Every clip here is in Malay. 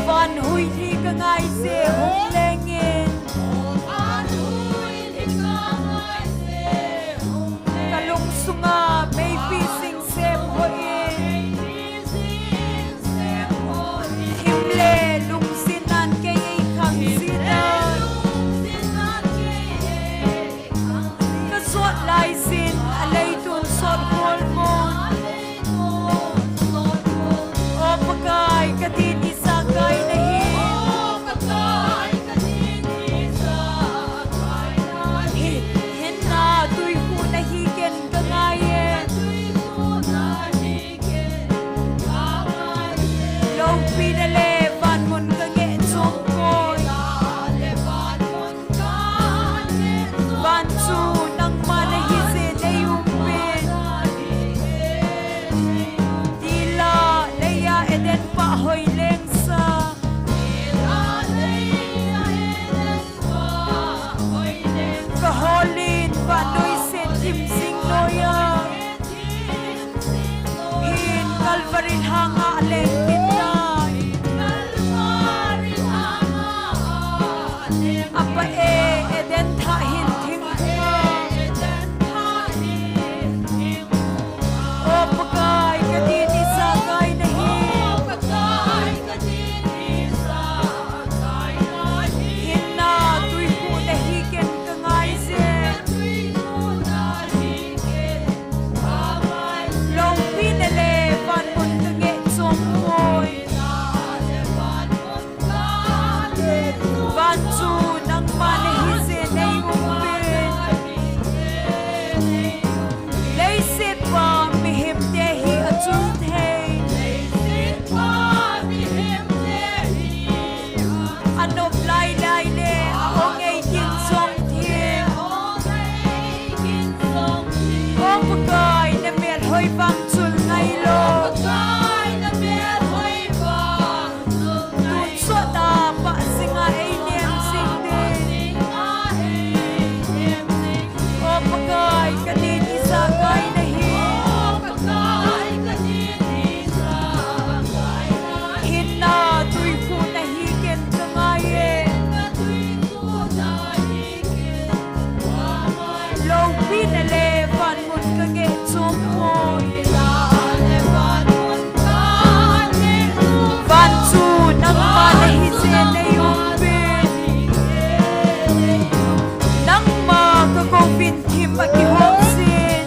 van hui thi ka ngai se hung lengin kalung sunga baby sing sem hoin himle lung sinan ke ei khang sina ka sot lai sin alai tun sot hol mon o pakai ka tin isa kai nahi hinna tui hu nahi ken ka ngai lo pinale van mun ka nge chom koi van chu nang mana hi se nei umpin dila leya eden pa hoi leng sa ka holin va noi se tim sing noya hin calvary hanga leng pinai apa eden tha hin thing o pakai ka di ni sa kai nahi hinna tui hu nahi ken ka ngai se lo pinale van mun ka nge chom koi van chu nang mana hi se nei umpin lei sit pa mi him te hi achul thei anop lai lai le ong ei kin song thien o pakai na mer hoi bang chul ngai lo tun so ta pa singa ei niam sing de o pakai ka di ni sa kai nahi hinna tui hu nahi ken ka ngai lo pinale van mun ka nge chom koi van chu nang mana hi se nei umpin nang ma ka ko pin thim a ki hong sin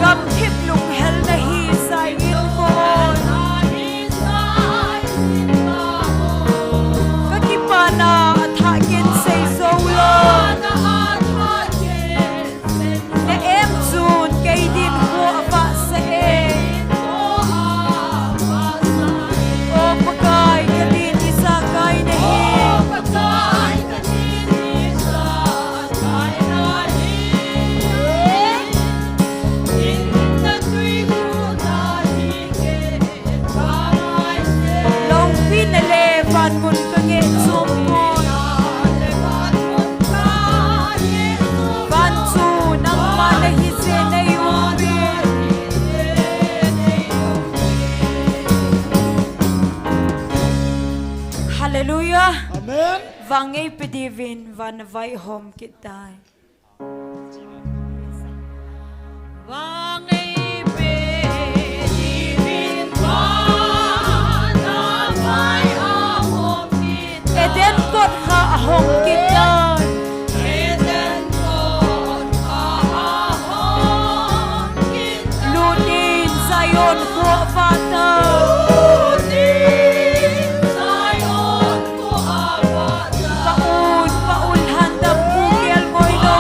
gam thip lung hel nahi sai in kon ka ki pana tha ken sei so lo na em chun kay din ko apa sa o pakai ka din isa kai nahi lo pinale van mun ka nge chom koi van chu nang mana hi se nei umpin hallelujah Amen. Vangay pedivin van vai home kitai. Vangay pedivin van vai home kitai. Eden kot ha home kitai. Lunin sayon ko fata. Paul handam kugel moy no.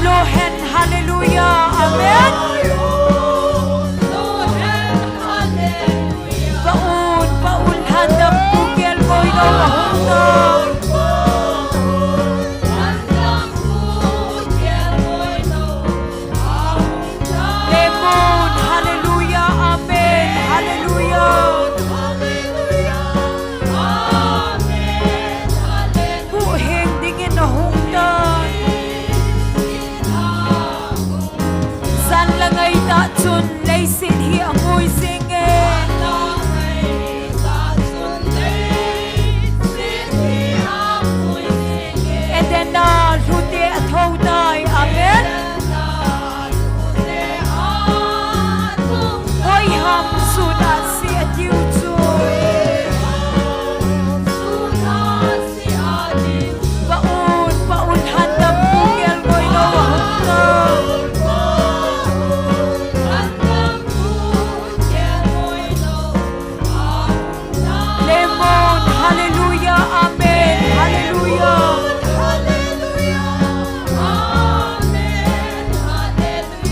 lohen, hallelujah, amen. Baun handang bugel mo inawahundan. Lemon, hallelujah, amen, hallelujah. Buheng dingin na hungdan. San lang ay tatsun, laysin hi amoy singin. Edena lute at hauday, amen. Hoy ham sudat si at yutoy. Baun handang bugel mo inawahundan. Lemon, hallelujah, amen, hallelujah.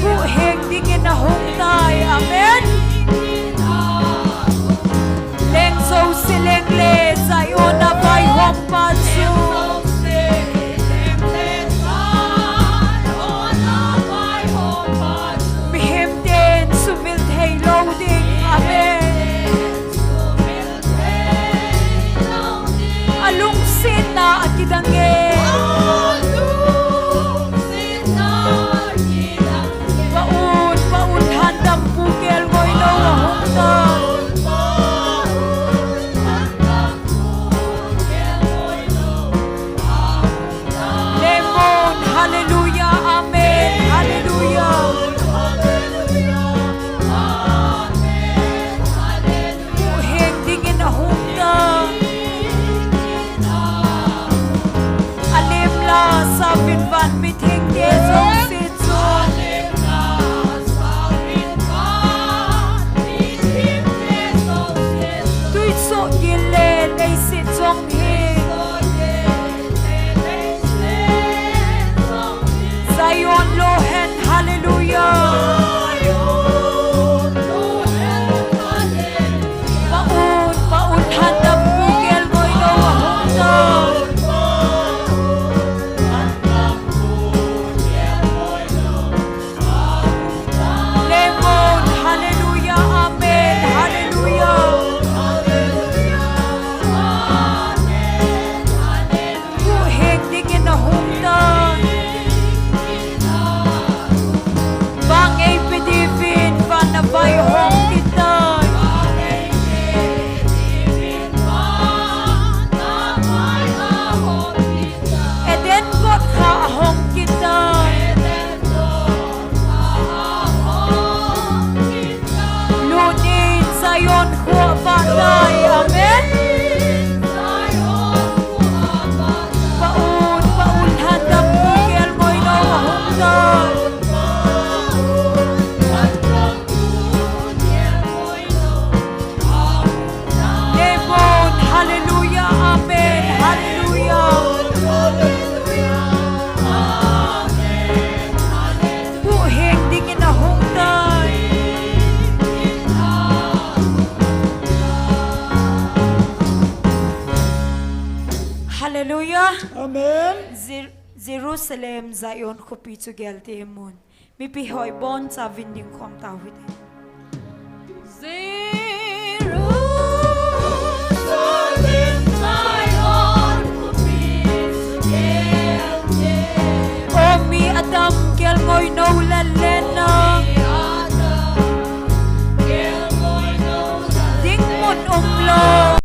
Buheng dingin na hungtay, amen. Leng so sileng le, sayo na bay hompatsu. Bihim din, sumiltay loading, amen. Alungsin na akidangin. Baun handang bugel mo inawahundan. Lemon, hallelujah, amen, hallelujah. Buheng dingin na hungdan. Alim la sa binban miting desong sitsun. Tuy so gile lay sitsong hing. Zion lohen, hallelujah. Baun handang bugel mo inawahundan. Lemon, hallelujah, amen, hallelujah. Buheng dingin na hungdan. Bangay pedivin, panabay hong kitay. Eden kot ka ahong kitay. Lunin sayon huwa batay, amen. Baun handang bugel mo inawahundan. Lemon, hallelujah, amen, hallelujah. Buheng dingin na hungdan. Hallelujah. Amen. Jerusalem Zion kupitsu gelte emun. Mi pihoy bon sa vinding kom tawid. Omi adam kel ngoy no lalena. Ding mun umlo.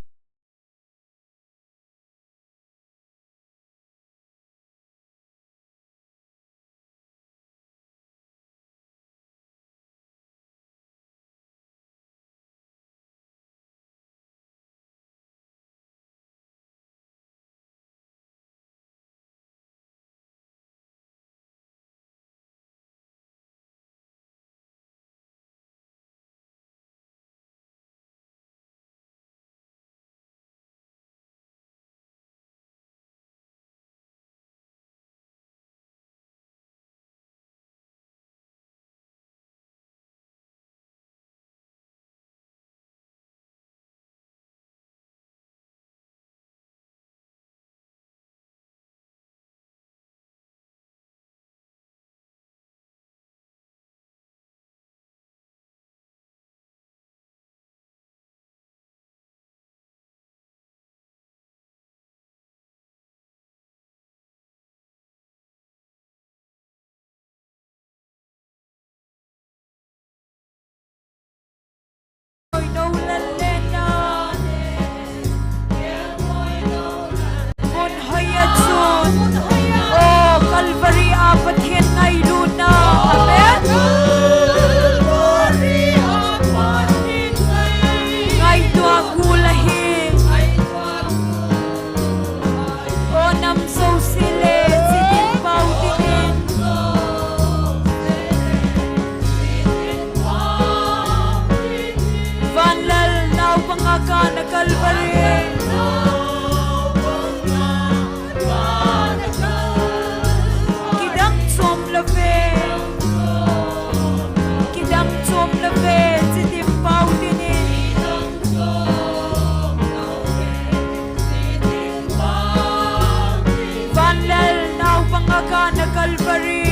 Calvary.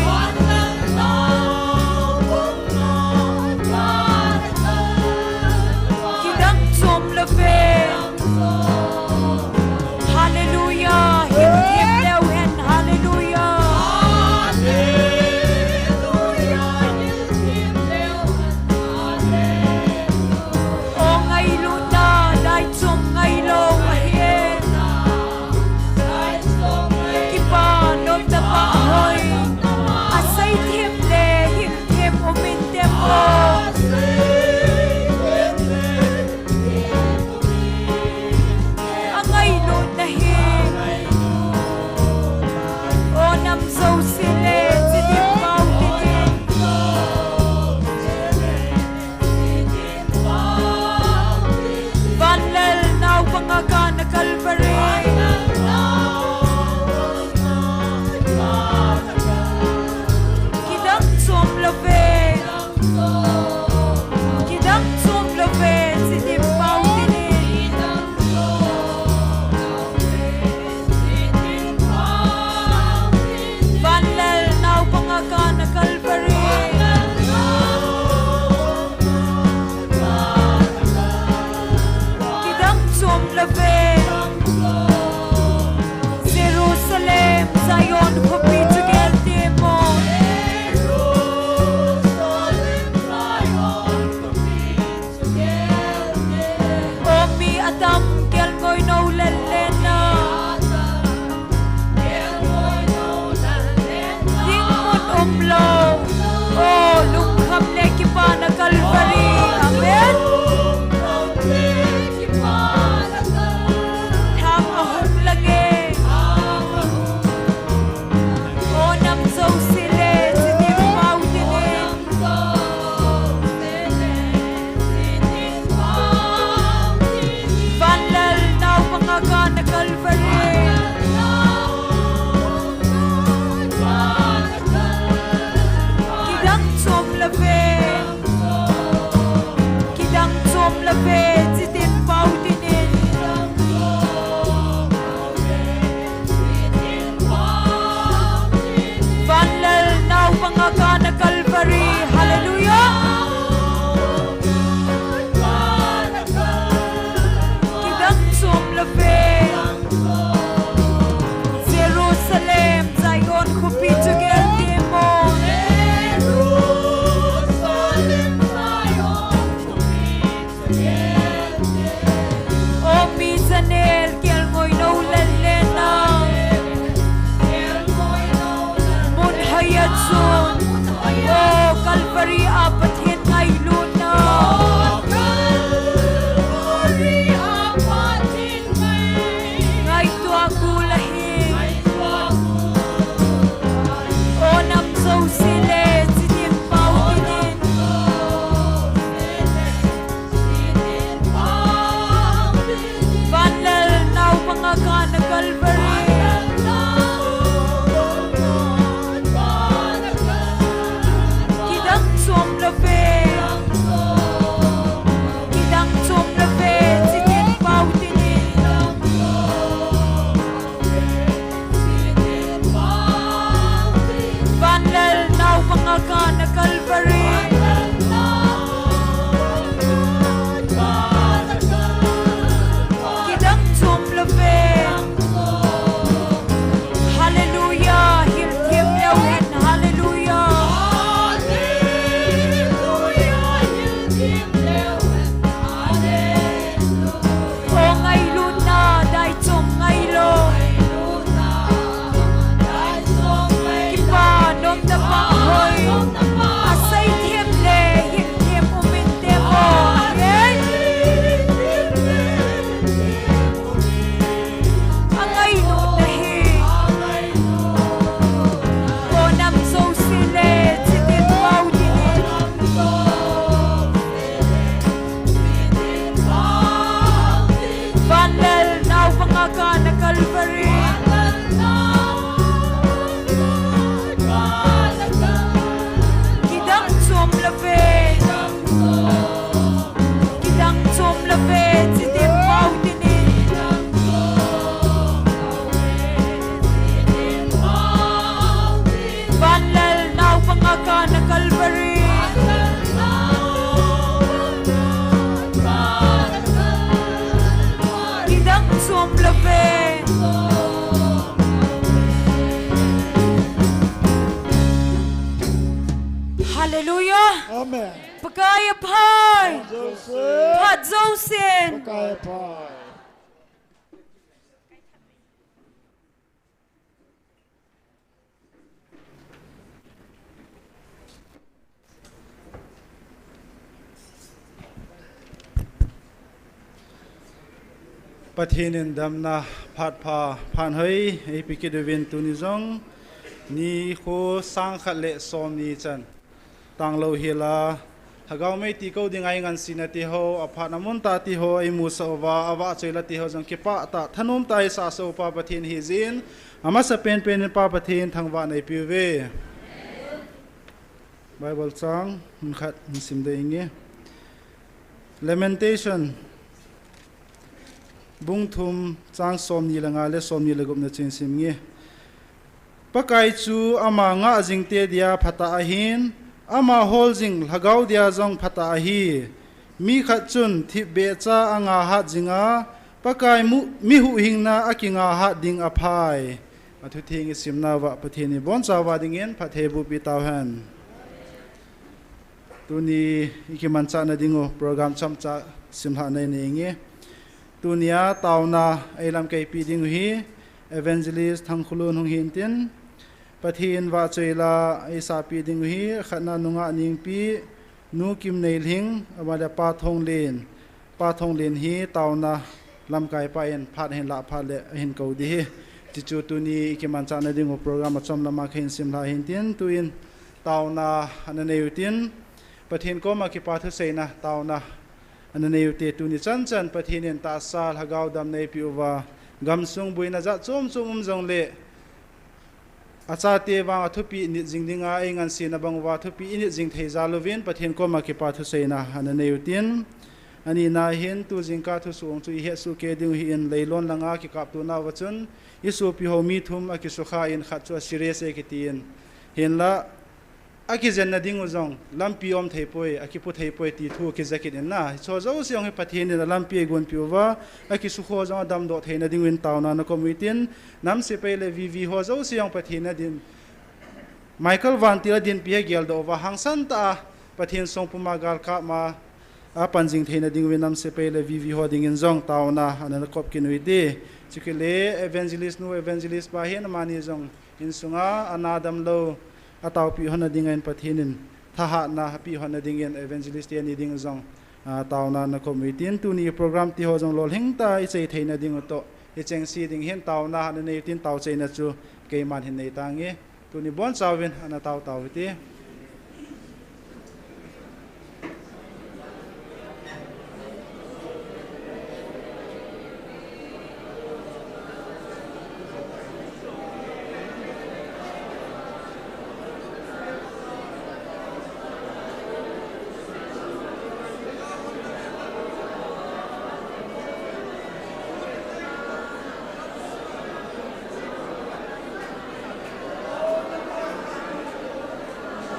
Kidang som love. Hallelujah. Him leo hen. Hallelujah. O ngay luna dai som ngay lo ahen. Kipa nom da pa hoy. Asay him le him umin dem o. Angay luna him. O nam so sile sidim mau didin. Vanlal now pangaga na Calvary. Kidang som love. Kidang som love sidim mau didin. Vanlal now pangaga na Calvary. Kidang som love. Jerusalem, Zion, Kopi together mo. Omi Adam, kel ngoy no lelena. Ding mon umlo. Oh, lungkam ne kipa na Calvary. Amen. Tham ahong lagi. O nam so sile sidim mau dinin. Vanlal now pangaga na Calvary. Kidang som love. Kidang som love sidim mau dinin. Vanlal now pangaga na Calvary. Hallelujah. Kidang som love. Jerusalem, Zion, Kopi together mo. O Mizanel, kel ngoy no lelena. Mun hayat sun. O Calvary apat hin ngay luna. Ngay tua gulahin. O nam so sile sidim mau dinin. Vanlal now pangaga na Calvary. Kidang som love. Kidang som love sidim mau dinin. Vanlal now pangaga na Calvary. Kidang som love. Hallelujah. Him leo hen. Hallelujah. O ngay luna dai som ngay lo. Kipa nom da pa hoy. Asay him le him umin dem mo. Amen. Angay luna him. O nam so sile sidim mau dinin. Vanlal now pangaga na Calvary. Kidang som love. Kidang som love sidim mau dinin. อภัย Joseph พระเจ้าเสียน Pakai Pai. ประเทศนินดำนาพัดพาผ่านเฮ้ยไอพิกิดเวนตุนิจงนี่โคสร้างขัดเละซอมนี้จันต่างเราเฮลาหากเราไม่ตีเขาดิ่งไงงันสินาติโฮอภันมุนตาติโฮไอมูสาวาอวะเจลติโฮจังคิปะตาทนุมตาไอสาสปาประเทศฮิจินอามาสเป็นปาประเทศทางวันไอพิวเวไบเบิลซังมันขัดมันสิมได้ยังไง Lamentation บุ้งทุมจางสมนีละงาเลสมนีละกุมนะจิงสิมงี้ปะไกจูอามาง่าจิงเตียเดียพัตตาหินอามาโฮลจิงหากาวเดียจงพัตตาฮีมีขัดจุนทิเบจ้าอ่างาฮัดจิงาปะไกมีหูหิงนาอากิงาฮัดดิงอภัยอทุทิงสิมนาวะปะเทนิบอนจาวาดิงเงินพระเทบุปิตาวหันตัวนี้อีกมันจานาดิงโอโปรแกรมจำจ้าสิมหาในนี้งี้ตัวนี้ตาวนาไอลำไกปีดิงฮีเอเวนเจลิสทั้งคุลุนหงหินตินปะทีนว่าเจลาไอสาปีดิงฮีขันนานุงะนิงปีนูกิมเนลหิงมาเดปาทงเลนฮีตาวนาลำไกไปเอ็นพัดเห็นละพัดเลเห็นเกาดีจิจูตัวนี้อีกมันจานาดิงโอโปรแกรมจำละมาเห็นสิมลาเห็นตินตัวอินตาวนาอันนี้อยู่ตินปะทีนก็มาคิปาทุเซนะตาวนาอันนี้อยู่ที่ตัวนี้จันประเทศนี้ตาสาลหากเอาดำในพิวว่ากำสุงบุยน่าจะจมจงเละอาจารย์เทวาทุปีนิจิงดิงอาเองอันเสียนบังว่าทุปีนิจิงเทจาลวินประเทศก็มาเก็บปัทุเสนาอันนี้อยู่ที่อันนี้นาเห็นตัวจิงกาทุสูงตัวเฮสุเกดิงหินเลยล้นลังอาคิกับตัวนาวัชนยิสุพิโฮมีทุมอากิสุขาอินขัดชัวสิเรสเอกิตีนเห็นละอากิเจนนาดิงอุจงลำปีอมเทปอยอากิพุทเทปอยตีทูกิจักินนะโซเจ้าเสียงให้ประเทศนี้ลำปีกุนพิวว่าอากิสุขจังดำดอเทนาดิงวินตาวนานคอมมิตินน้ำเสไปเลวีหัวเจ้าเสียงประเทศนาดินไมเคิลวันตีละดินปีเกลโดว่าหังสันตาประเทศทรงพุมากาลข้ามาอาปันจิงเทนาดิงวินน้ำเสไปเลวีหัวดิงินจงตาวนาอันนั้นครบกินวิดีจิกเลเอเวนเจลิสนูเอเวนเจลิสบาเฮนมานีจงอินสุงาอนาดัมโลอาตาวปีฮันดิงเงินประเทศนินถ้าหากนาปีฮันดิงเงินเอเวนเจลิสเตียนดิงจงตาวนานักคอมมิตินตัวนี้โปรแกรมที่เขาจงโหลดหิงตาอิเจเทนดิงโตอิเจงซีดิงเห็นตาวนาในในตินตาวเจนจูเกยมันเห็นในต่างเงี้ยตัวนี้บอนซาวินอันตาววิธี Amen.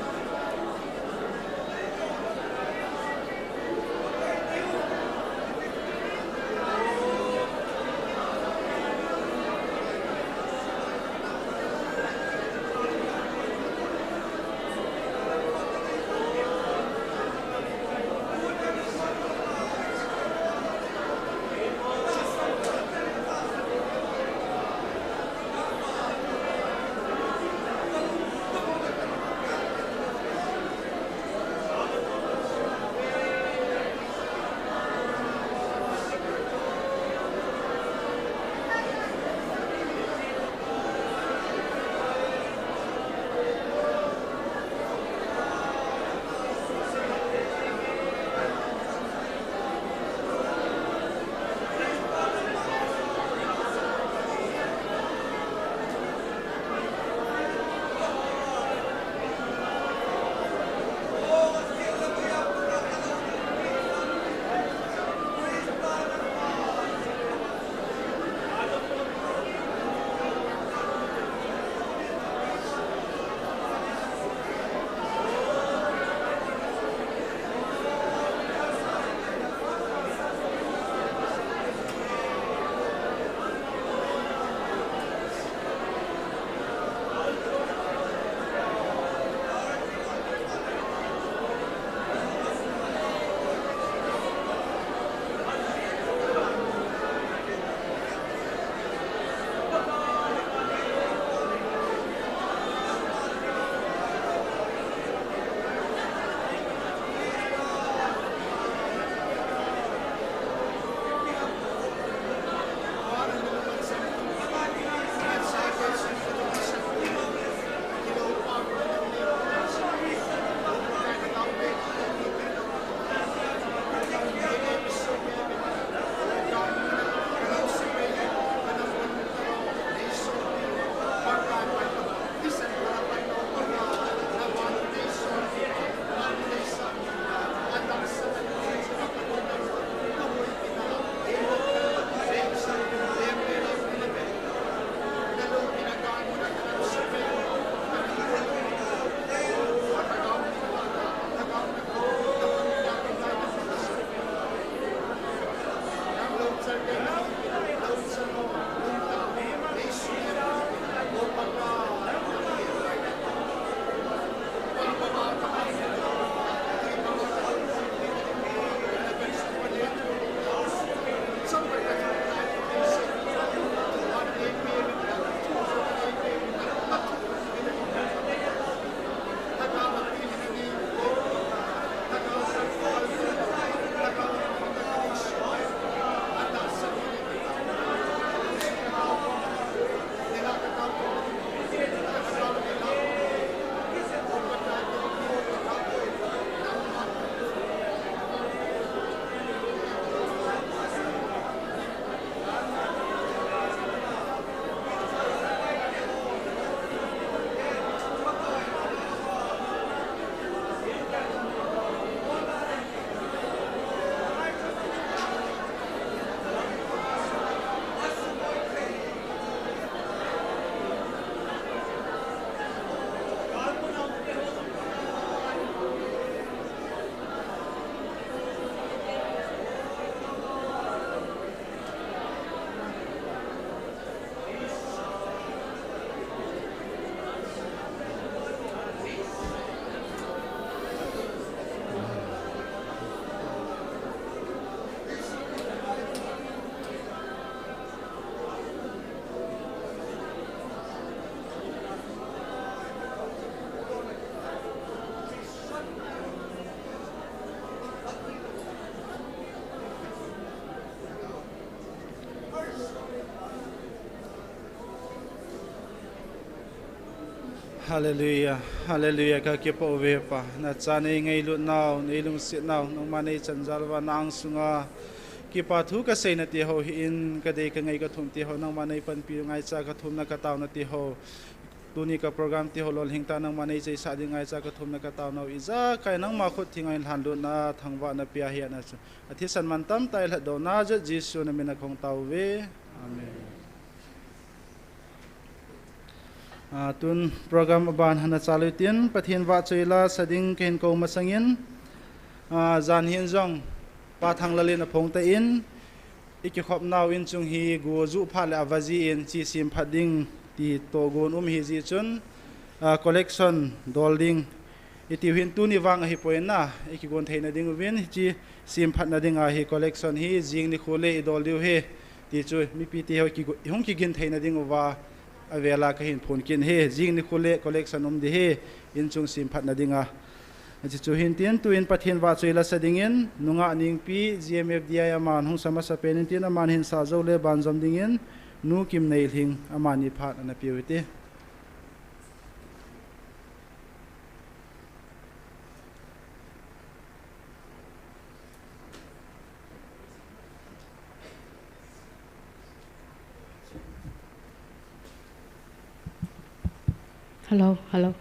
Hallelujah, hallelujah. Ka kipo ve pa na chane ngai lu naw nei lung sit naw nong ma nei chanjalwa nang sunga kipa thu ka sei na ti ho in ka de ka ngai ka thum ti ho nang ma nei pan pi ngai cha ka thum na ka taw na ti ho tuni ka program ti ho lol hingta nang ma nei chei sa ding ngai cha ka thum na ka taw no iza kai nang ma khut thingai han lu na thangwa na pia hi na chu athi san man tam tai la do na je jisu na mina khong taw ve amen. Tun program ban hana chalutin pathian wa choila sading ken ko masangin zan hin jong pa thang lalin phong ta in iki khop naw in chung hi go zu phale awaji in chi sim phading ti to gon hi ji chun collection dolding iti hin tu ni wang hi poina iki gon theina ding win chi sim phat na ding a hi collection hi jing ni khole dol diu he ti chu mi pi ti ho ki hung ki gin theina ding wa avela ka hin phun kin he jing ni khole collection di he in chung sim phat na dinga chi chu hin tin tu in pathian wa choila sadingin nunga ning pi gmfdi aman hung sama sa penin tin aman hin sa zo le ban jom dingin nu kim nei hing amani phat na piwite. Hello, hello.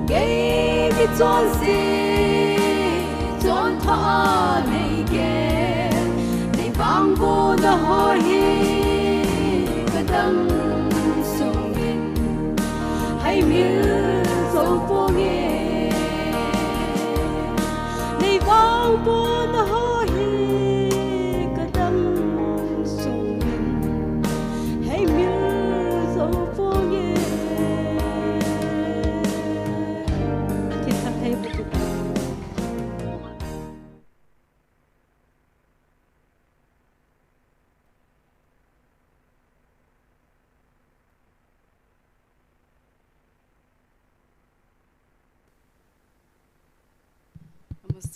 cái chọn gì chọn thọ này kề này vang vô nó hỏi cái đấng sông in hay miếng dấu phố nghe này vang vô nó hỏi cái đấng sông in hay miếng dấu phố nghe thì thằng thầy một chút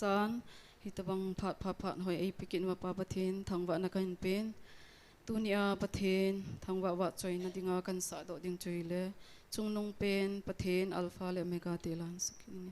san hitabang phat hoi ai pikin wa pa pathin thangwa na kan pen tunia pathin thangwa wa choi na dinga kan sa do ding choi le chungnong pen pathin alpha le omega telan sakin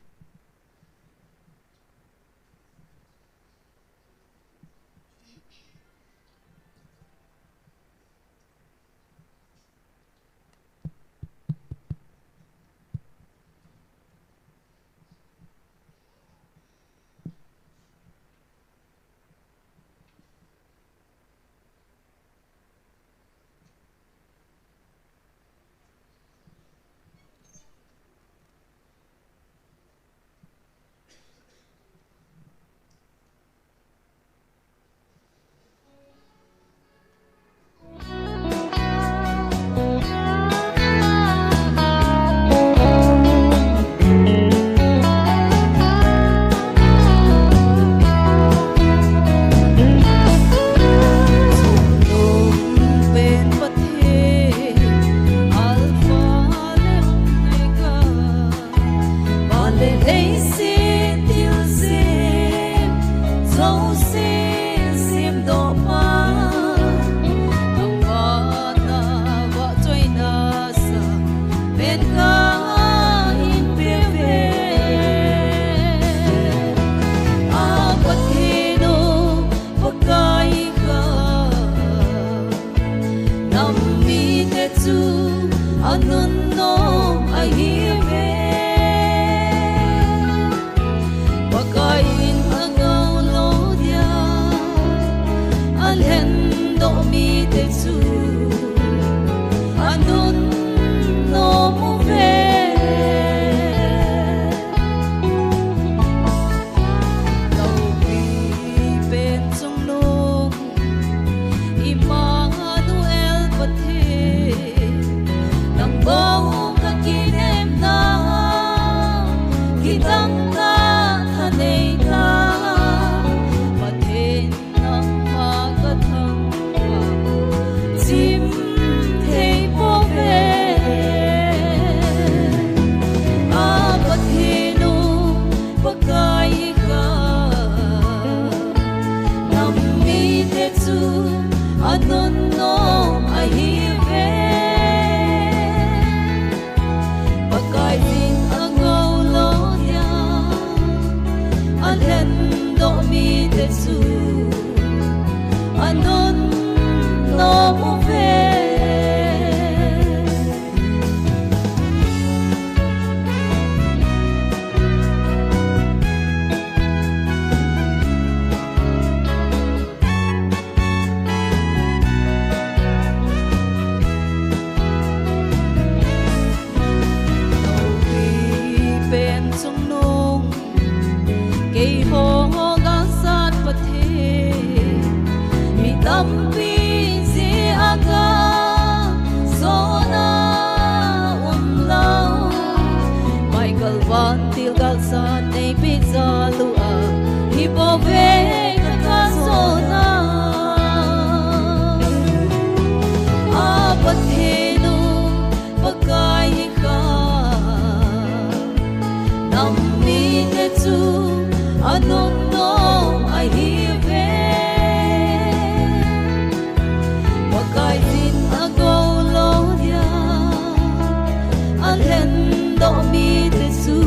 Alhen do mi te su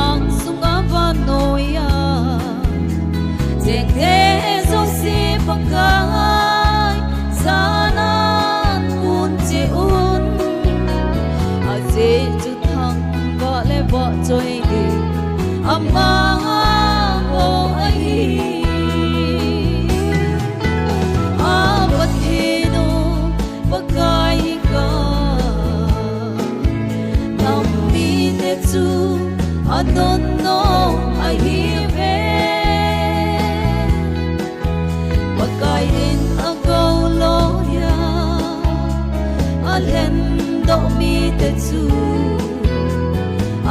mang sunga va noya jeng de so si pakai sanan kun che un a je chu thang va le bo choi de amma o ai a pathino pakai ka nam mi te chu I don't know I hear pakai in a go loya alen do mi te chu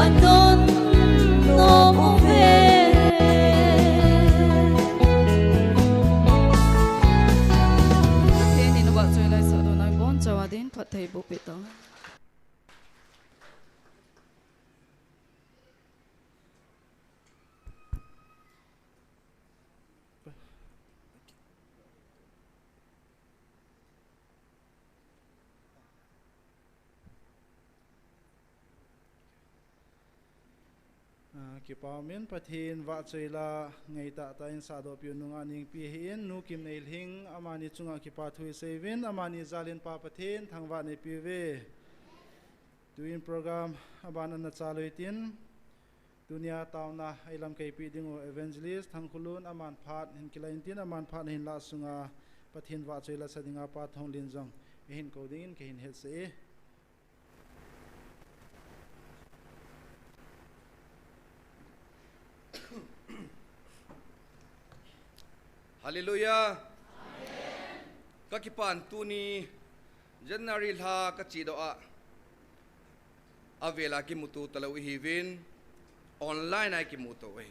I don't know Thiên in wat choi lai sa do nai bon chawadin phat thai bu pita Kipamin pathin wa chaila ngai ta ta in sa do piu nunga ning pi hin nu kim nei hing amani chunga kipa thui sevin amani zalin pa pathin thangwa nei pi ve tuin program abana na chaloitin dunia tauna ailam kai pi dingo evangelist thangkhulun aman phat hin kilaintin aman phat hin la sunga pathin wa chaila sadinga pa thong lin jong hin kodin ke hin het se Hallelujah. Amen. Kakipan tuni January la kachido a avela ki mutu talaw hivin online ay ki mutu we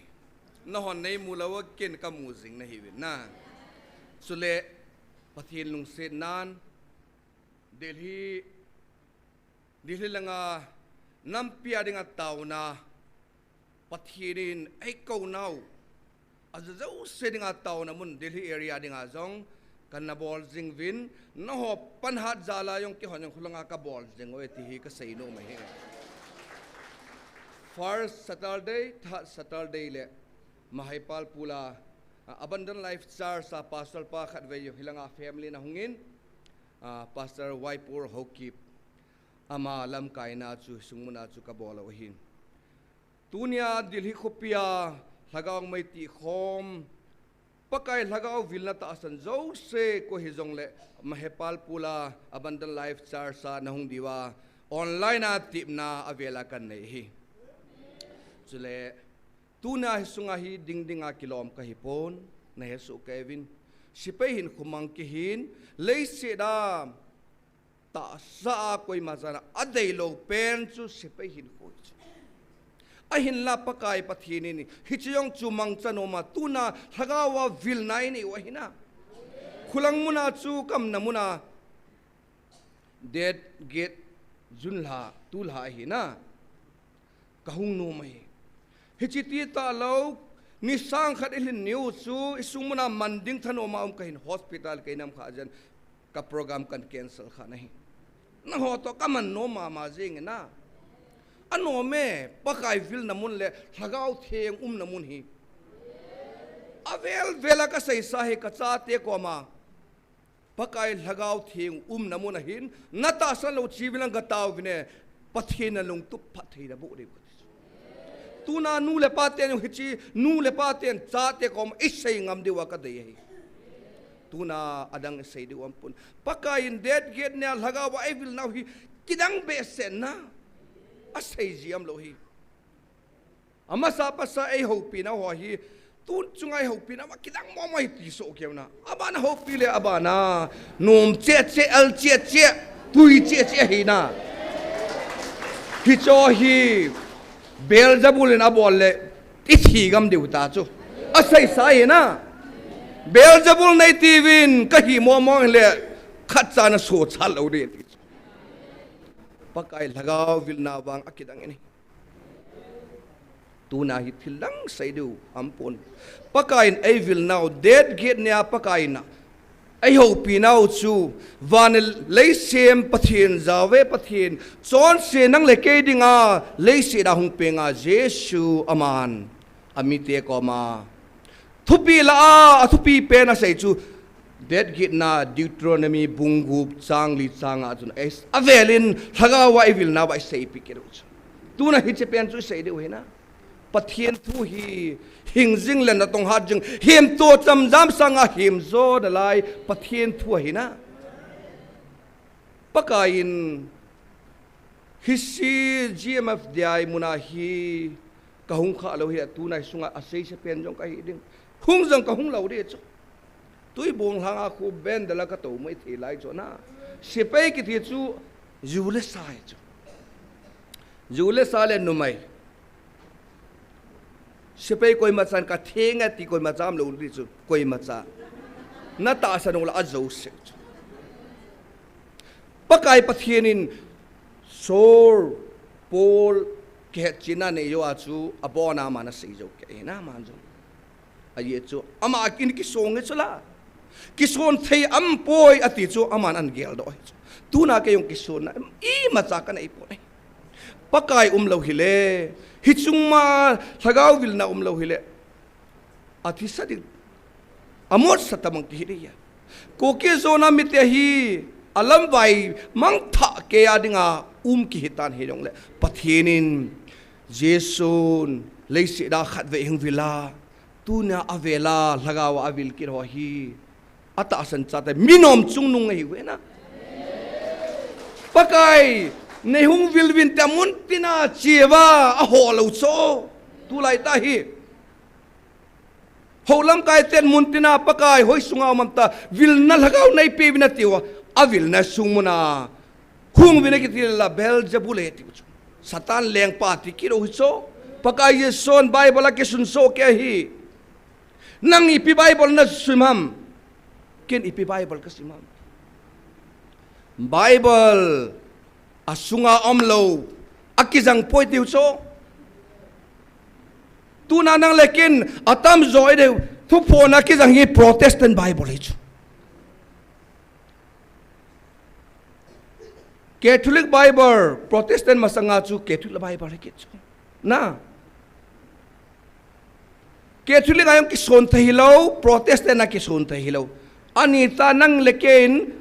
nahon nei mulawa ken ka musing na hivin na sule pathin lung se nan Delhi langa nampia dinga tauna pathinin ay ko now azau setting a town amun Delhi area dinga zong kan na ball jing win no ho panhat zala yung ki honong khulanga ka ball jing oi ti hi ka seino ma he first Saturday third Saturday le mahaipal pula abundant life char sa pastor pa khatwe yo hilanga family na hungin pastor Waipur Hokip ama lam kaina chu sungmuna chu ka ball ohin tunia Delhi khopia lagaw may ti khom pakai lagaw vilna ta asan zo se ko hizong le mahepal pula abundant life char sa nahung diwa online na tip na avela kan nei hi chule tuna hisunga hi dingdinga kilom ka hipon na hesu Kevin sipehin khumang kihin leise da ta sa koi mazana adai lo pen chu sipehin ko ahin la pakai pathini ni hichiyong chumang chanoma tuna hagawa vilnai ni wahina khulang muna chu kam namuna dead get junla tulha hina kahung no mai hichiti ta lo ni sang khat ilin new chu isungmuna manding thanoma kahin hospital kainam khajan ka program kan cancel kha nahi na ho to kaman no ma ma jing na ano me pakai vil namun le lagaw theng namun hi avel vela ka sai sahi ka chate ko ma pakai lagaw theng namun hin nata san lo chibilang gataw bine pathina lung tu pathina bu de tuna nu le paten hichi nu le paten chate ko isai ngam diwa ka dei tuna adang sai di wampun pakai dead get ne lagaw I will now hi kidang besen na asay jiam lohi ama sa pasa ay hopi na hohi tun chungay hopi na makidang mo may piso kyaw na abana hopi le abana num che al che tui che hina hicho hi Beelzebul na bolle ithigam diuta chu asay sai na Beelzebul na itivin kahi mo le khatsa na so chal ode pakai lagaw vilna bang akidang ini tuna hitilang saidu ampun pakain ay vilna dead get niya pakain na ai ho pinau chu van lei sem pathin zawe pathin chon se nang le ke dinga lei se da hung penga Jesu aman amite ko ma thupi la a thupi pe na sei chu det git na Deuteronomy bungup changli changa chun es avelin thaga wa evil na wa sei pikero tu na hi che pen chu sei de na pathian thu hi hing jing len na tong hat jing him to cham jam sanga him zo da lai pathian thu hi na pakain hisi GMF dai muna hi ka hung kha lo hi tu na sunga asei se pen jong ka hi ding hung jong ka hung lo de chu tui bong hanga khu ben dala ka to mai thi lai cho na sipai ki thi chu jule sai chu jule sale nu mai sipai koi ma chan ka thenga ti koi ma cham lo ri chu koi ma cha na ta sa nong la azo se chu pakai pathienin sor pol ke china ne yo achu abona mana sei jo ke na man jo aye chu ama kin ki song chu la kison thei am poi ati chu aman an gel do tu na ke yung kison na I ma cha ka nei po nei pakai lo hile hichung ma thagau vil na lo hile ati sadi amot satamang ki hiya ko ke zona mitya hi alam vai mang tha ke adinga ki hitan he dong le pathinin Jesun leisi da khat ve hing vila tu na avela lagawa avil ki ro hi ata asan chate minom chungnung ngai we na pakai nei hung vilvin tamun pina chiwa a ho lo cho tu lai ta hi holam kai ten muntina pakai hoi sunga mamta vil na lagaw nei pe bina tiwa avil na sungmuna hung bina ki la bel jabule ti satan leng pa ti ki ro cho pakai ye son bible ke sun so ke hi nang ipi bible na sumam ken ipi bible kasimam bible asunga omlo akizang poitiu cho tuna nang lekin atam zoi de thu phona kizang hi protestant bible hi catholic bible protestant masanga chu catholic bible hi chu na catholic ayong kison thahilo protestant na kison thahilo anita nang lekin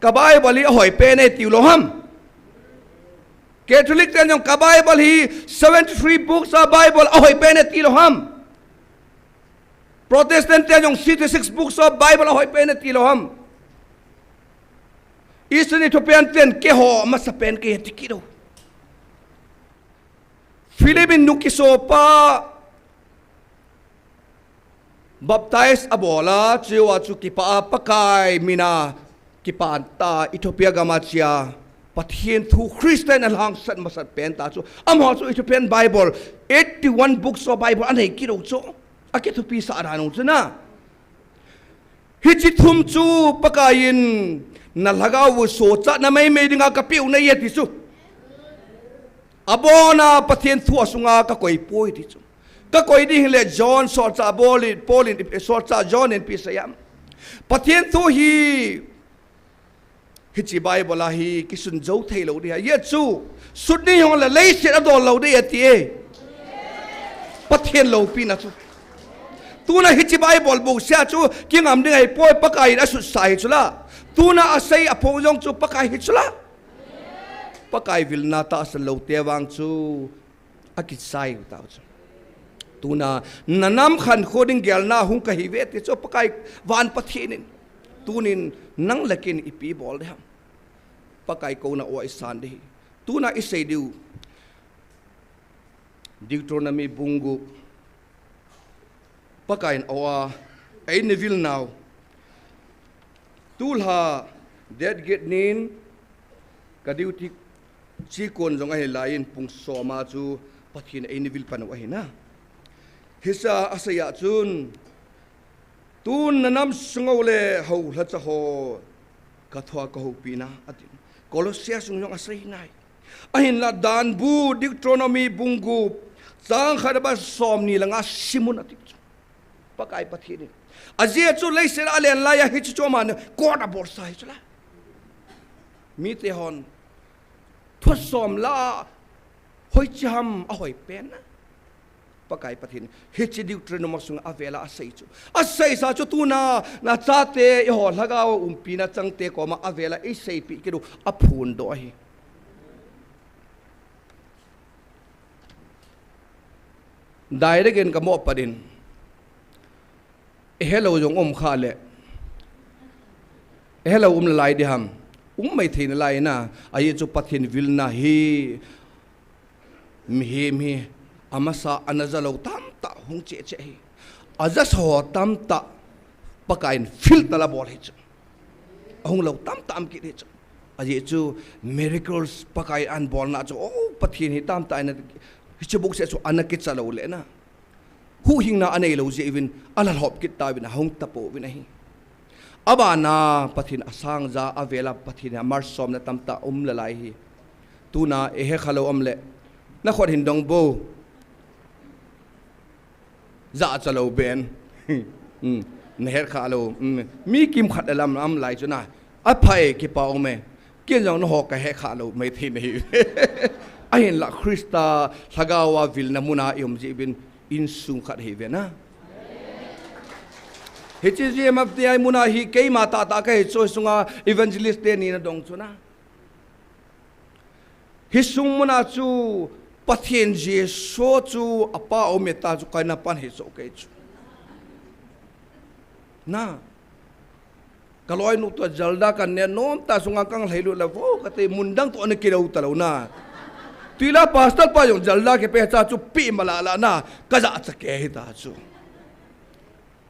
kabay bali ahoy pene tiuloham Catholic ten yung kabible hi 73 books of Bible ahoy pene tiuloham Protestant ten yung 66 books of Bible ahoy pene tiuloham Eastern Ethiopian ten keho masapen ke tikido Philippine nukiso pa baptize abola chiwa chu kipa pakai mina kipa anta Ethiopia gamachia pathin thu Christian alhang sat masat pen ta chu amho chu Ethiopian Bible 81 books of Bible anei kiro chu akithu pi sa aranu chu na hichi thum chu pakain na lagaw so cha na mai dinga kapiu na yeti chu abona pathin thu asunga ka koi poi ti chu ka koi ding le John sorcha bolin polin sorcha John en pisayam pathian thu hi hichi bible la hi kisun zo thei lo dia ye chu sudni hong la lei se adol lo dia ti e pathian lo pi na chu tu na hichi bible bu sia chu kingam ding ai poi pakai na su sai chu la tu na asai apo jong chu pakai hi chu la pakai vil na ta sa lo te wang chu akit sai ta chu tuna nanam khan khoding gel na hung ka hiwe ti cho pakai van pathinin tunin nang lakin ipi bol de ham pakai ko na o isan de tuna isai diu Deuteronomy bungu pakai owa ai nevil now tulha dead get nin ka diuti chi kon jong ai lain pung soma chu pathin ai nevil pan wa hina hisa asaya chun tun nanam sungole ho hla ho kathwa ka ho pina atin Colossia sungyong asai nai ahin la dan bu Deuteronomy bungu sang khadaba som ni langa simun atik pakai pathin aje chu lei ser alen la ya hi chu man ko da bor sai chu la mi te hon thut som la hoi cham a hoi pen na pakai pathin hi chi Deuteronomy sung avela asai sa chu tu na cha te ho lagaw umpi na chang te ko ma avela ei sei pi kiru a phun do hi direct en ka mo padin hello jong kha le hello lai di ham mai thein lai na ai chu pathin vilna hi mi amasa anazalo tam ta hung che che hi azas ho tam ta pakain fil tala bol hi chu hung lo tam tam ki hi chu aje chu miracles pakai an bol na chu oh pathin hi tam ta na hi buk se chu anaki chalo le na hu hing na anei lo je even alal hop kit ta bin hung tapo bin hi abana pathin asang za avela pathin amar som na tam ta lalai hi tuna ehe khalo amle na khot hin dong bo za chalo ben neher khalo mi kim khat alam am lai chuna a phai ki paw me kian jong no ho ka he khalo mai thi nei ahin la krista thagawa vil namuna yom ji bin in sung khat he vena he chi ji ma ti ai muna hi ke ma ta ta ka he choi sunga evangelist te ni na dong chuna hi sung muna chu pathian je so chu apa o meta chu kai na pan he so ke chu na kaloi nu to jalda kan ne nom ta sunga kang leilu la vo ka te mundang to ne kirau talo na tila pastor pa yung jalda ke pe cha chu pi malala na ka za cha ke hi ta chu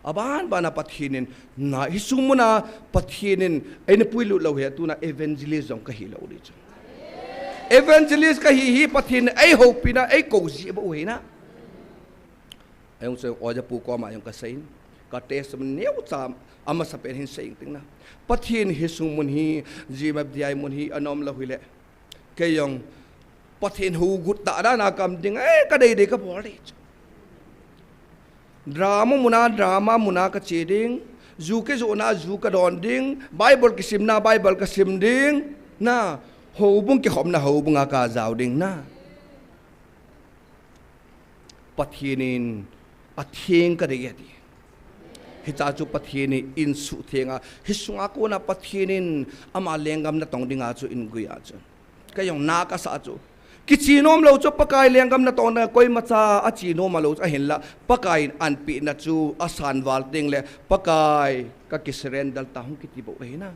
aban bana pathinin na hisung mo na pathinin ay na puilo law he tu na evangelism ka hilaw ri chu evangelist ka hi pathin ay hope na ay cozy ba uwi na ayong sa oja pu ko ma yung kasain ka test man neu cha ama sa pen hin saying ting na pathin hisung mun hi ji mab diay mun hi anom la huile kayong pathin hu gut ta da na kam ding ka dei dei ka bol ri drama muna ka cheding zu ke zo na zu ka don ding bible ki sim na bible ka sim ding na hobung ki khom na hobung ka zaw ding na pathinin atheng ka dei di hita chu pathini in su thenga hisunga ko na pathinin ama lengam na tong dinga chu in guya chu kayong na ka sa chu kichinom lo chu pakai lengam na tong na koi macha achino malo a henla pakai an pi na chu asan wal ting le pakai ka kisrendal ta hung kitibo na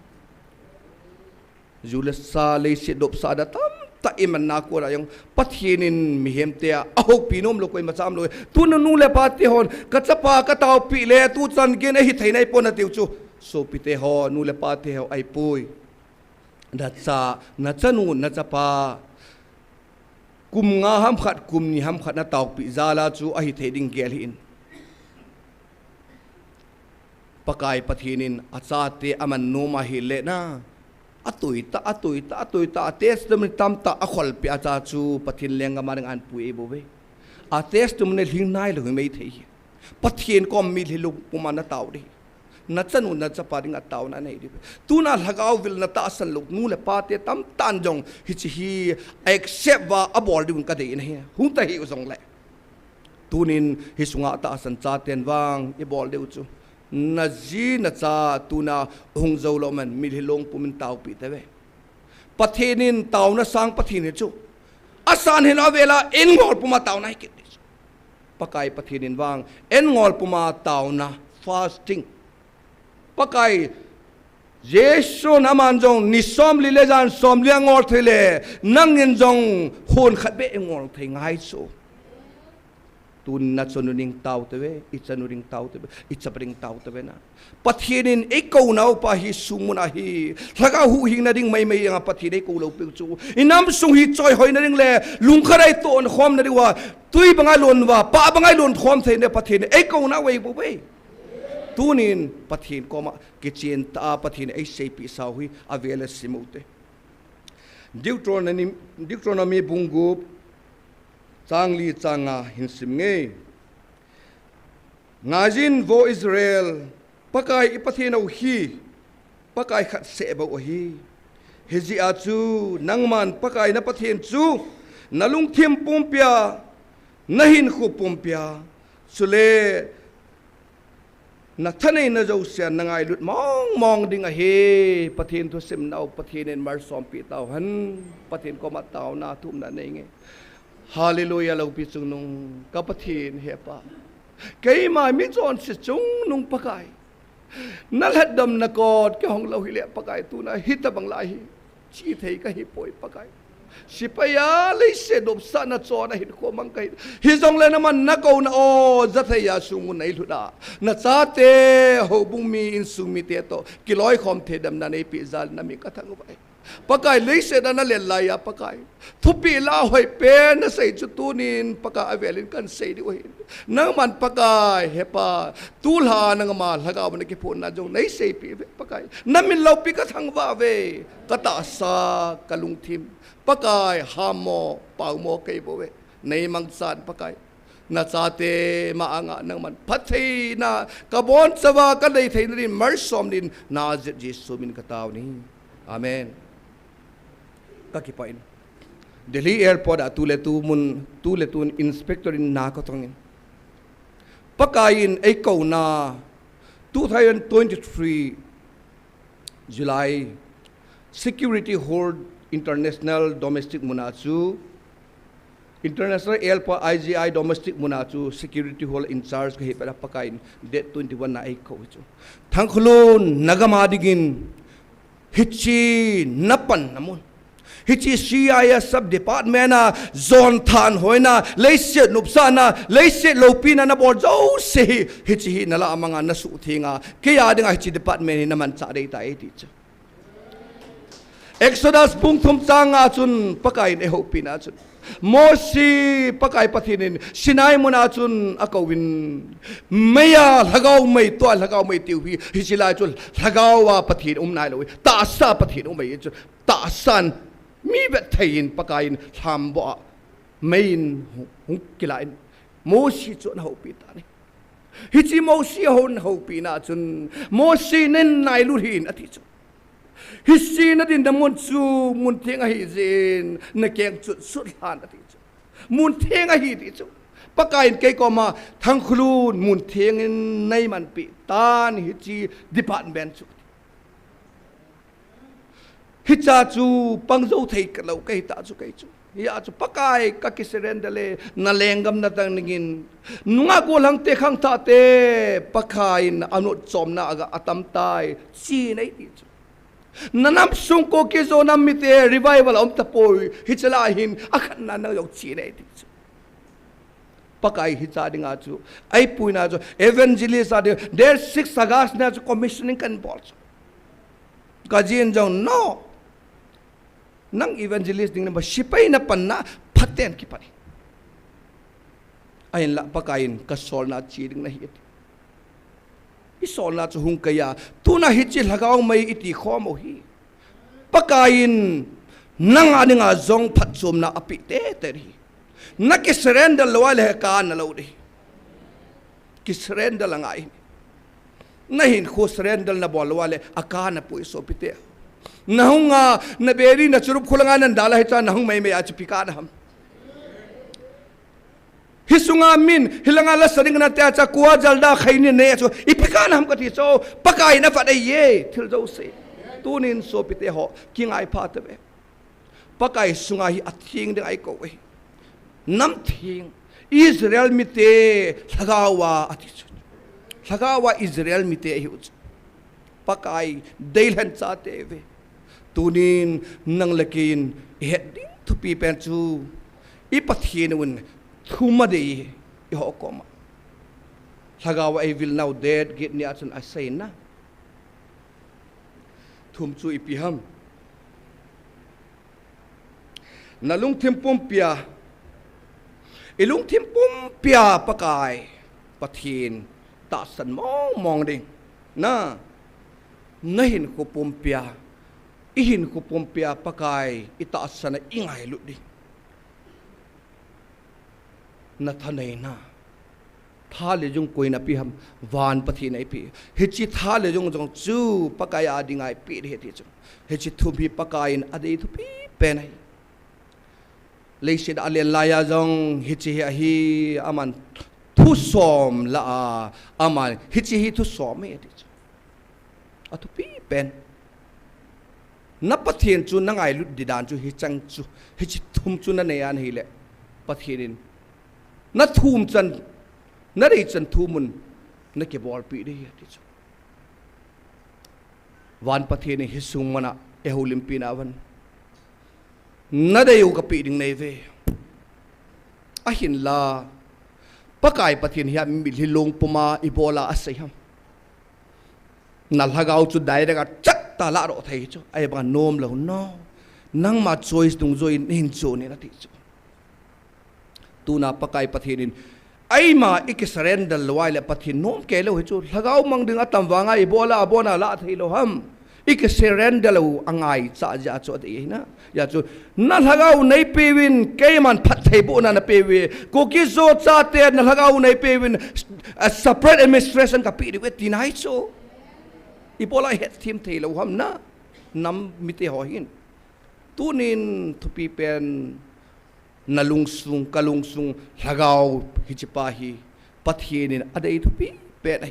jules sa le si dop sa da tam ta iman na ko ra yung pathinin mihem te a ho pinom lo koi macham lo tu nu le pa te hon ka chapa ka taw pi le tu chan gen hi theinai po na tiu chu so pi te ho nu le pa te ho ai pui na cha na chanu na chapa kum nga ham khat kum ni ham khat na taw pi zala chu a hi theding gel hin pakai pathinin acha te aman no ma hi le na atuita testimony tamta akhol pe acha chu pathin lenga marang an pui bobe a testimony hingnai lo mei thei pathin kom mi hilu pumana tawri na chanu na chaparing ataw na nei tuna lagaw vil na ta san luk nu le pate tam tan jong hi chi hi accept wa abol ding ka dei nei hung ta hi usong le tunin hi sunga ta san cha ten wang i bol deu chu na ji na cha tuna hung zo lo man mi hilong pumin taw pi tave pathinin taw na sang pathin chu asan hin avela en ngol puma taw na ki pakai pathinin wang en ngol puma taw na fasting pakai jesu naman jong ni som li le jan som liang ngol thile nang in jong khon khat be ngol thai ngai so tun na chonuning taw teve ichanuring taw teve ichapring taw teve na pathinin eko nau pa hi sumuna hi thaga hu hing na ding mai nga pathinai ko lo pe chu inam sung hi choi hoi na ding le lungkharai ton khom na diwa tui bangai lon wa pa bangai lon khom the ne pathin eko na wei bu be tunin pathin koma kitchen ta pathin ai sei pi sau hi avela simute Deuteronomy bungup changli changa hinsim nge ngajin vo Israel pakai ipathin au hi pakai khat se ba o hi hezi achu nangman pakai na pathin chu nalung thim pumpia nahin khu pumpia sule na thanei na jo sia nangai lut mong ding a he pathin thu sim nau pathin en mar som pi tau han pathin ko ma tau na thum na nei nge hallelujah lo pi chung nung ka pathin he pa cái mà mi chọn sẽ chúng nung pakai nó hết đầm na cột cái hong lâu hi lẹ pakai tu na hít ta bằng lại chỉ thấy cái hip bội pakai si paya lấy sẽ đột sa na cho na hít ko mang cái hi dòng lên mà na câu na o rất hay ya sung này luôn đã na cha te ho bung mi in sung mi te to kiloi khom the đầm na nei pi zal na mi ka thang vậy pakai lấy sẽ na lên lại ya pakai thu pi la hoi pe na sei chu tu nin pakai avelin kan sei di oi nang man pakai hepa tulha nang ma lagaw na ki phun na jong nei sei pi pakai namin law pi ka thangwa ve kata sa kalung thim pakai hamo pawmo kai bo ve nei mang san pakai na chate ma anga nang man phathei na kabon chawa ka dei thein rin mar som din na jesu min kataw ni amen ka ki pain Delhi airport atule tu inspector in na ko tongin pakain ay ko na 2023 July security hold international domestic munachu international airport IGI domestic munachu security hold in charge kahi para pakain date 21 na ay ko chu thangkhulun nagamadingin hichi napan namun hichi CIS sub department na zone than hoina leise nupsana leise lopina na bor zo se hichi nala amanga nasu thinga kaya dinga hichi department ni naman cha dei ta eti cha Exodus bung thum changa chun pakai ne hopina chun Mosi pakai pathinin sinai muna chun akawin maya lagaw may to lagaw may tiwi hichila chun lagawa pathin nai lo ta sa pathin may chun ta san mi bet thayin pakain thambo main kilain mosi chon hopi ta ni hichi mosi hon hopi na chun mosi nen nai lu hin ati chu hisi na din damon chu mun thenga hi jin na keng chu sut han ati chu mun thenga hi ti chu pakain ke ko ma thangkhulun mun thengin nei man pi tan hichi department chu hicha chu pangzo thei ka lo kai ta chu kai chu ya chu pakai ka kisrendale na lengam na tang ningin nunga ko lang te khang ta te pakain anut chom na aga atam tai chi nei ti chu nanam sung ko ke zo nam mite revival om tapoi hichala hin akhan na na yo chi nei ti chu pakai hicha dinga chu ai puina chu evangelist are there 6 sagas na chu commissioning kan bol kajin jong no nang evangelist ding na sipai na panna phaten ki pani ayin la pakain ka sol na chi ding na hit i sol na chu hung kaya tu na hit chi lagaw mai iti khom o hi pakain nang aninga zong phat chum na api te teri na ki surrender lo le ka na lo di ki surrender la ngai nahin khu surrender na bol wale akana pu so pite nahunga na beri na churup khulanga nan dala hita nahung mai me ach pika na ham hisunga min hilanga la saring na ta cha kuwa jalda khaini ne chu ipika na ham ka thi cho pakai na fa dai ye thil zo se tunin so pite ho kingai pha te be pakai sunga hi athing de ai ko we nam thing Israel mite lagawa ati chu lagawa Israel mite hi pakai deilan cha te ve tunin nang lakin heading to people to ipathin un thuma de I ho koma lagawa I will now dead get ni atun asay na thum chu ipiham nalung thimpum pia ilung thimpum pia pakai pathin ta san mong ding na nahin ko pumpia ihin ko pumpia pakai itaas sana ingay ludi na thanay na ท่าเลยจงกุยนับพี่ฮัมวานปฏิไหนพี่เฮจิท่าเลยจงจูปากายอดีไงพี่เฮติจงเฮจิทุบีปากายนอดีทุบีเป็นไงเลยสิดาเลียนลายจงเฮจิฮีอามันทุสอมละอามันเฮจิฮีทุสอมไม่เฮติจงอทุบีเป็นนับปฏิเนจูนังไงลุดดิดานจูเฮจังจูเฮจิทุมจูนั่นเองอันเฮเลปฏิเนนัดทุมจันนั่นไอ้จันทุมุนนักเก็บบอลปีได้ยังที่สุดวันปฏิเนฮิสุงมันเอโฮลิมปีนาวันนั่นได้อยู่กับปีดิ่งในเวอหินลาปะกายปฏิเนฮิมิลิลงปมาอิโบลาอาศัยฮัมนั่นหากเอาจุดใดได้ก็จัดตาละรอไทยจ้ะไอ้บ้านโน้มเหล่าน้อนั่งมาจอยตรงจอยนินโจนี่นะที่จ้ะตูน่าปะกายปฏิเนไอ้มาอีกสเรนดัลวายเลปฏิโน้มเกล้าเหรอจูหากเอามังดึงอัตมวางไอ้บัวละบัวน่าละไทยโลหัมอีกสเรนดัลวอังไงจะจะจูดเองนะอย่าจูนั่นหากเอาในปีวินเกมันพัดไทยบุนันปีวิกูคิดโซจ่าเตียนนั่นหากเอาในปีวินseparate administration กับปีดิเวตีนายจูอีโบลาเฮดทีมไทยเราทำนะนำมิเตหอหินตูนินทุปีเป็นนาลุงซุงกะลุงซุงลากาวฮิจิปาฮีปัทเฮนินอะไรทุปีเป็นไง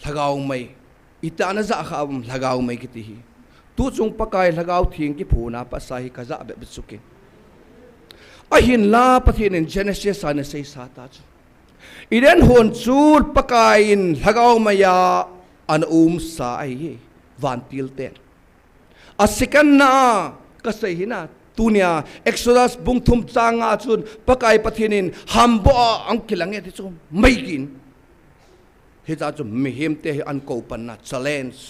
ลากาวไม่อิตานะจะข้ามลากาวไม่กิติฮีตูจงปะกายลากาวทิ้งกิผูนาปัสสาฮิกะจะแบบสุกินไอหินลาปัทเฮนินเจเนซิสานะเซสาตาจูอีเดนฮอนจูดปะกายอินลากาวไม่ยาอันสายวันติลเตนอาศัยน่ะก็ใช่หินะตัวเนี้ยเอ็กโซดัสบุ้งทุ่มจางอาจุนปะกายปะเทนินฮัมโบอังกิลังเอติจุไม่กินเฮจ้าจุไม่เห็นเตะอันกูปันนะ challenge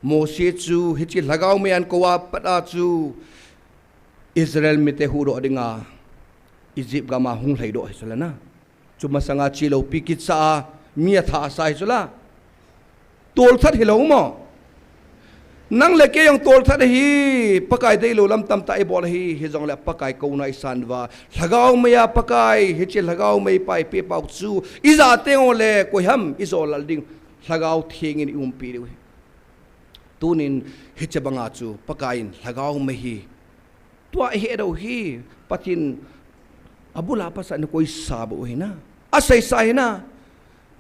โมเสสจูเฮจิลากาวไม่อันกูว่าปัดอาจูอิสราเอลไม่เตะหูโดดิงาอียิปต์ก็มาหุ่นไหลโดให้สุดนะจุมาสังอาชิโลปิกิตซาเมียท่าใส่สุดละตัวทัดเฮลโมนั่งเล็กยังตัวทัดฮีปะกายได้รู้ลำตำตาไอบอลฮีเฮจงเล็ปะกายกูนายสันว่าหากเอาไม่ยาปะกายเฮจิหากเอาไม่ไปเปียปากซูอิจาเตงโอเล่กุยฮัมอิโซลัลดิงหากเอาเทียงอินปีด้วยตูนินเฮจบังอาจูปะกายหากเอาไม่ฮีตัวเฮดเอาฮีปะทินอบุลาภาษาหนึ่งกุยซาบุฮีนะอาศัยใส่นะ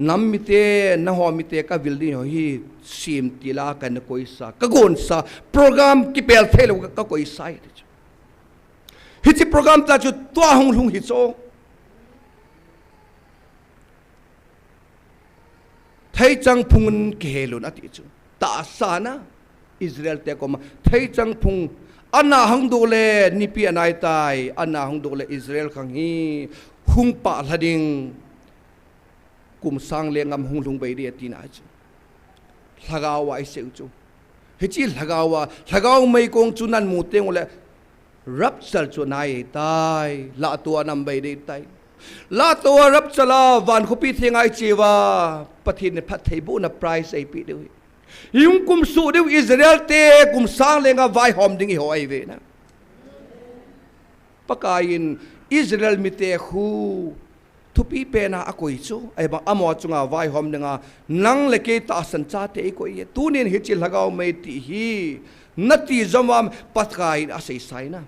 น้ำมิเตนหัวมิเตก็วิลดีหอยซิมติลากันก็อิสาก็กวนซาโปรแกรมที่เปิดเทลก็อิสาฮิตโปรแกรมตัดจุดตัวหงลุงฮิตโซไทยจังพุงเกลุนัติจูตาสานะอิสราเอลเตะก็มาไทยจังพุงอันน่าหังดูเลนิพิอันไอตายอันน่าหังดูเลอิสราเอลขังฮีหุงปะละดิงกุมสังเลียงงหงลุงไปเดียตีน่าจูหากเอาไว้เสียจูเฮจิหากเอาไม่คงจูนันมูเตงเลยรับสัลจูนายตายละตัวนำไปได้ตายละตัวรับสัลวันคุปีเทียงไอจีว่าปฏิเนพัทไทบุนไพรส์ไอปีเดียวยุงกุมสูเดียวอิสราเอลเตกุมสังเลียงไว้หอมดิ้งหัวไอเวนะปะกายินอิสราเอลมิเตคูทุปีเป็นอะไรก็อีกไอ้บางอมอจุงอาไว้หอมดึงนั่งเล็กตาสันชาติไอ้ก็อีตัวนี้เฮจิลากาวไม่ตีฮีนัดที่จำว่าปัตกายอาศัยใส่นะ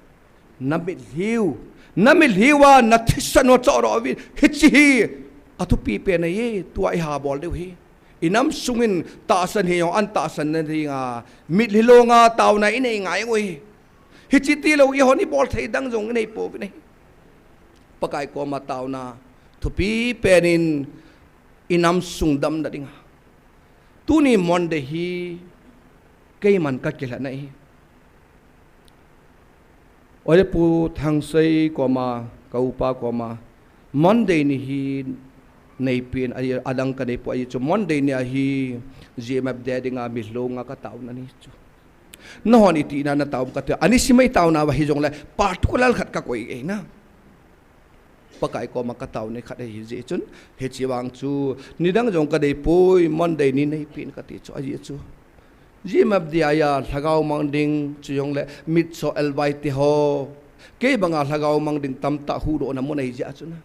น้ำมิลฮิวว่านัดที่สนุกจอรอวิเฮจิฮีอะทุปีเป็นอะไรตัวไอ้หาบอลเดียวฮีอิน้ำสุงินตาสันเฮียงอันตาสันนั่นเองมิลฮิโลงาตาวไหนในไงเว้ยเฮจิตีเราอีหอนี่บอลไทยดังจงในโป๊บนี่ปะกายก็มาตาวนาทุปีเป็นอินามสุงดำนั่นเองตัวนี้มันเดฮีเกี่ยมันกัดกินอะไรวันนี้พูดทางใส่ก็มาเกาปาก็มามันเดนี่ฮีในปีนอดังกันในพวกไอ้จุมันเดนี่ฮีเจมส์เดดิงามิลงากระตาวนั่นนี่จุนอนอิตีนันตาวกระตาวอันนี้สิไม่ตาวนะว่าฮิจงเลยปาร์ตุกลัลขัดกับไอ้นะปะกายก็มากระตาวในขัดให้เจจุนเฮจิวังจูนี่ดังจงกระเดยปุยมันเดนี่ในปีนกระติจูไอ้จูจีมับดีอายาหากเอามังดิงจูยงเล่มิดโซเอลไวติโฮเกี่ยบังอาหากเอามังดิงตั้มตาหูโดนมุนไอเจ้าจุนะ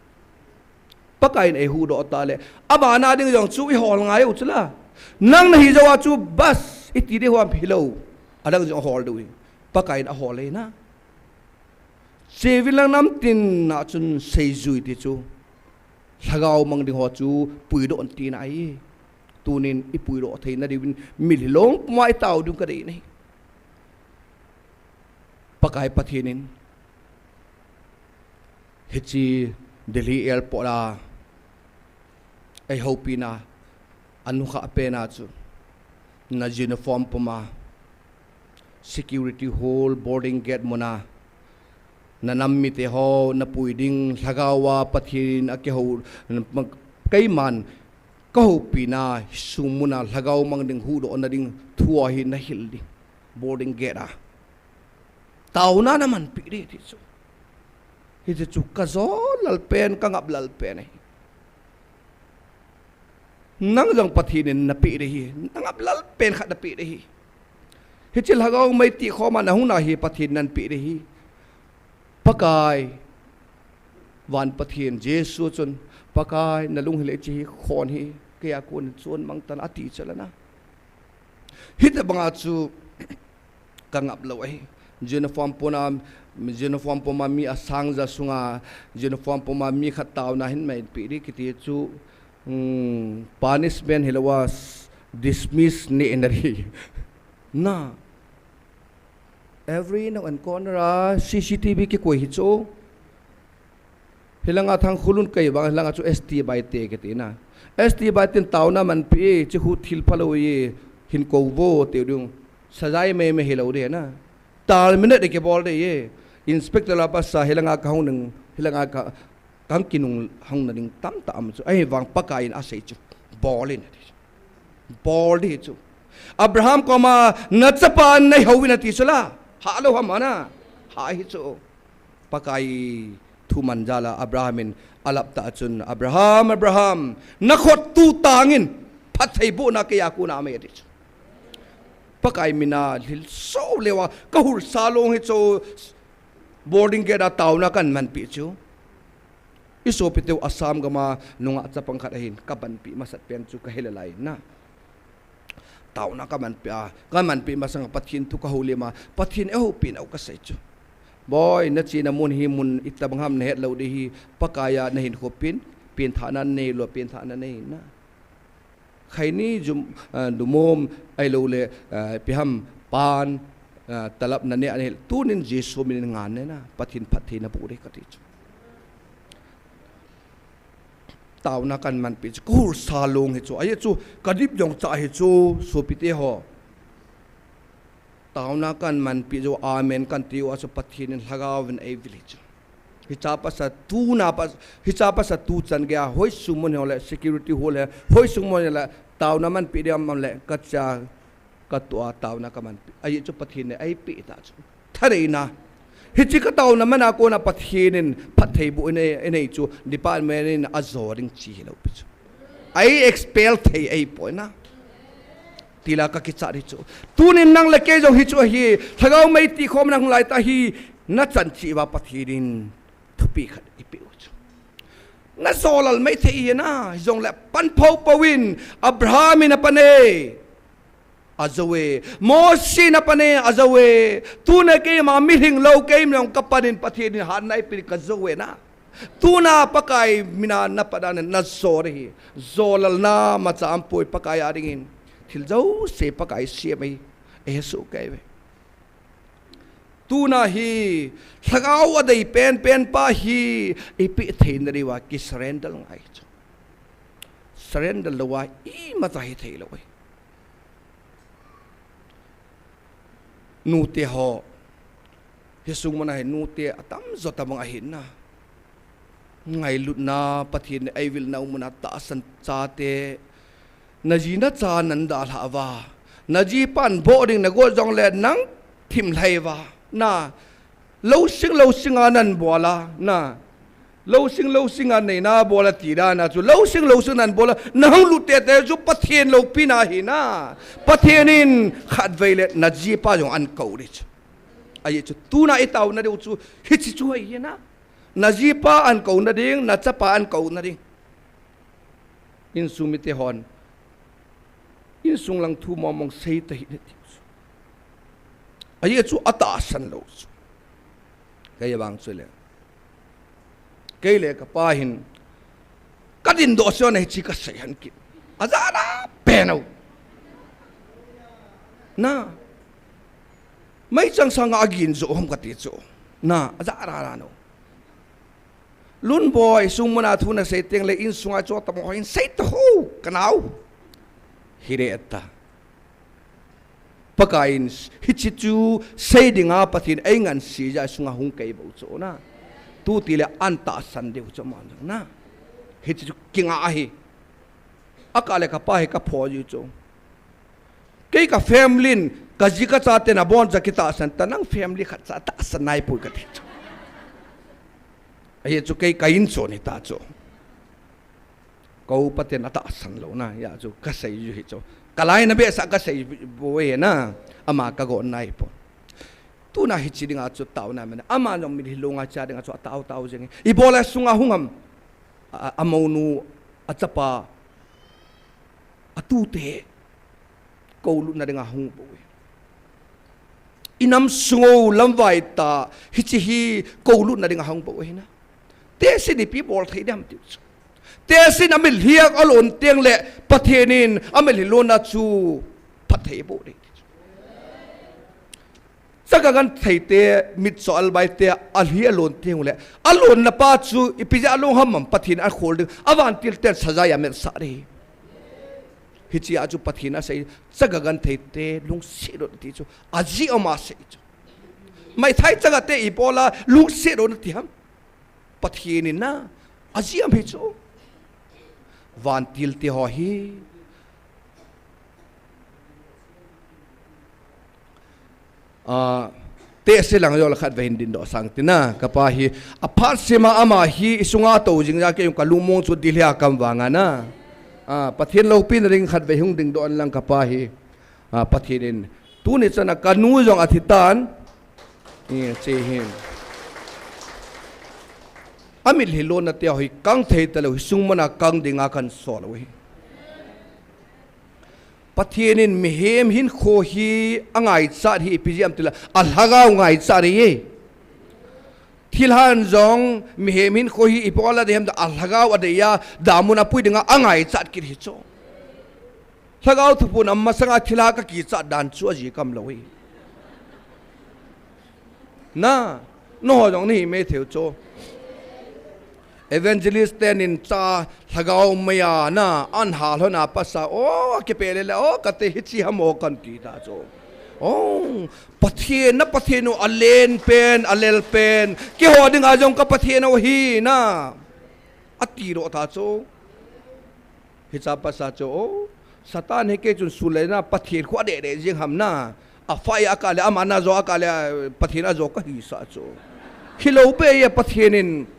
pakai na hu do ta le abana ding jong chu I hol ngai u chla nang na hi jawa chu bas iti de hom hilo adang jong hol du pakai na hol le na sevilang nam tin na chun sei zui ti chu lagau mang ding ho chu pui do tin ai tunin ipui do thei na din mil long mai tau dung ka dei nei pakai pathinin hichi Delhi airport la ai hopina anu kha pena chu na uniform puma security hall boarding gate mona na nammi te ho na puiding lagawa pathin ake ho kai man ka ho pina sumuna lagaw mang ding hu do na ding thua hi na hil ding boarding gate a tauna naman pi ri ti chu hi chu ka zo lal pen ka ngap lal pen ai nang jang pathin na pi ri hi ngap lal pen kha da pi ri hi hi chil lagaw mai ti kho ma na hu na hi pathin nan pi ri hi pakai van pathin Jesu chun pakai nalung hile chi khon hi kaya kun chon mang tan ati chalana hit banga chu kangap lo ai uniform pona mi asang za sunga uniform poma mi khataw na hin mai pi ri kiti chu punishment hilawas dismiss ni enari na every now and corner CCTV ki koi hi chu hilanga thang khulun kai bang hilanga chu ST by te ke tina ST by tin tauna man pi chi hu thil phalo ye hin ko wo te dung sajai me hilo de na tal minute de ke bol de ye inspector la pa sa hilanga ka hung nang hilanga ka kam kinung hang na ding tam tam chu ai wang pakai in asai chu bolin de chu Abraham koma natsapan nei howin ati sula halo hamana ha hi chu pakai thuman jala Abrahamin alap ta chun Abraham nakhot tu tangin phathei bu na kaya ku na me ati pakai mina lil so lewa kahur salong hi chu boarding gate a tauna kan man pi chu iso piteu asam gama nunga chapang khat hin kaban pi masat pen chu ka helalai na tauna ka man pi masang pathin tu ka hulima pathin e ho pin au ka sai chu boy na china mun hi mun itabang ham ne lo de hi pakaya na hin khopin pin thana ne lo pin thana ne na khaini jum dumom ai lo le piham pan talap na ne ani tunin Jesu min ngan ne na pathin phathi na pure ka ti chu tauna kan man pi kur salong hi chu ai chu kadip jong cha hi chu sopite ho tauna kan man pi jo amen kan tiu aso pathin in hagawen ai village hichapa sa tu na pa hichapa sa tu chan gya hoi sumon hole security hole hoi sumon la tauna man pi diam man le kacha katwa tauna ka man pi ai chu pathin ne ai pi ta chu thareina hichi ka tauna man ko na pathinin phathei bu ne chu department in azoring chi hilo pi chu ai expel thei ai poina tila ka ki chari chu tunin nang le ke jong hi chu hi thagau mai ti khom nang lai ta hi na chan chi wa pathirin thupi khat ipi chu na solal mai thei na jong le pan phau pawin Abraham in apane azawe Moses na pane azawe tuna ke ma mihing lo ke mong kapanin pathirin han nai pi ka zawe na tuna pakai mina na padan na sori zolal na ma cham poi pakai aringin thil jau se pakai se mai esu kai ve tuna hi thagau adai pen pa hi ipi thein ri wa ki surrender ngai surrender lo wa I ma ta hi thei lo wai nu te ho hisung mana hi nu te atam zota bang ahin na ngai lut na pathin ai vil na umuna ta san cha te najina cha nanda lawa naji pan boarding na go jong le nang thim laiwa na lo sing anan bola na lo sing an nei na bola ti da na chu lo sing an bola na hang lu te chu pathian lo pina hi na pathianin khat veile naji pa jong an ko ri chu ai chu tu na itau na de chu hi chu ai na naji pa an ko na ding na cha pa an ko na ding in sumite hon in sung lang thu mong sei ta hi ne ti ai chu ata san lo chu kai bang chu le kai le ka pa hin kadin do so ne chi ka sei han ki azara peno na mai chang sang agin zo hom ka ti chu na azara ra no lun boy sung mana thu na sei teng le in sunga cho ta mo hin sei to hu kanau hireta pakain hichichu sei dinga pathin aingan si ja sunga hung kai bo cho na tu ti le anta san de cho man na hichichu kinga hi akale ka pa he ka pho ju cho ke ka family ka jika cha te na bon ja kita san ta nang family khat cha ta sanai pu ka ti ai chu ke kain cho ni ta cho kau paten ata san lo na ya chu ka sei ju hi cho kalai na be sa ka sei boe na ama ka go nai po tu na hi chidinga chu taw na me ama no mi hilonga cha dinga chu taw taw jeng I bola sunga hungam amonu achapa atute ko lu na dinga hung boe inam sungo lamwai ta hi chi hi ko lu na dinga hung boe na te si ni pi bol thai dam ti te sin amil hiak alon tiang le pathenin amil hilona chu pathei bo de saka gan theite mit so albai te alhi alon tiang le alon na pa chu ipija along ham pathin a khol awan til ter sajaya mer sare hichi aju pathina sei saka gan theite lung siro ti chu aji ama sei chu mai thai chaga te ipola lung siro na ti ham pathinin na aji am hi chu van til ti ho hi te se lang yol khat vein din do sang tina kapa hi apart sema ama hi isunga to jing ja ke yung kalumong chu dilha kam wanga na pathin lo pin ring khat ve hung ding do an lang kapa hi pathinin tu ni chana kanu jong athitan che hin amil hilona te hoi kang thei talo sung mana kang dinga kan sol wi pathienin mihem hin kho hi angai cha hi pgm tila alhaga ngai cha ri thilhan jong mihem hin kho hi ipola de hem da alhaga adeya damuna pui dinga angai cha ki hi cho lhagau thupun amma sanga thila ka ki cha dan chu ji kam lo wi na no jong ni me theu cho evangelist ten in cha lhagau maya na an hal hona pasa o ke pele la o kate hichi hamo kan ti ta cho o pathien na pathienu alen pen alel pen ke ho ding a jong ka pathieno hi na atiro ta cho hicha pasa cho o satan he ke chun sulena pathien khwa de de jing ham na a fai akale amana zo akale pathina zo ka hi sa cho hilo pe ye pathienin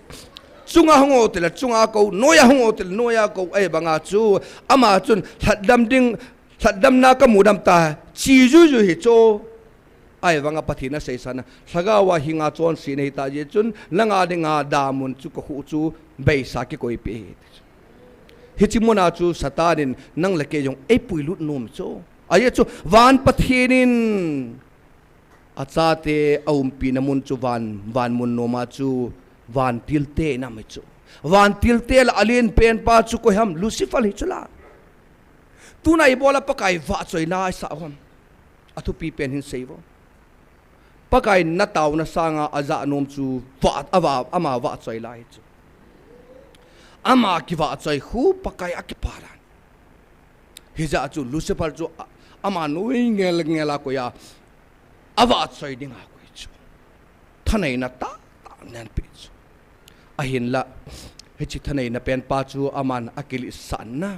chunga hongo tel chunga ko noya hongo tel noya ko ai banga chu ama chun thadam na ka mudam ta chi ju ju hi cho ai banga pathina sei sana thaga wa hinga chon si nei ta je chun langa dinga damun chu ko hu chu bei sa ki koi pe hichimona chu satanin nang lake jong ei puilut nom cho ai chu van pathinin achate aumpi namun chu van mun noma chu van tilte na me chu van tilte la alien pen pa chu ko ham lucifer hi chula tu nai bola pakai va choi na sa hom athu pi pen hin seivo pakai na taw na sanga aza nom chu va awa ama va choi lai chu ama ki va choi khu pakai akiparan hiza chu lucifer chu ama noi ngela ko ya awa choi dinga ko chu thanai na ta nan pe chu ahin la hechi thanai na pen pa chu aman akili sanna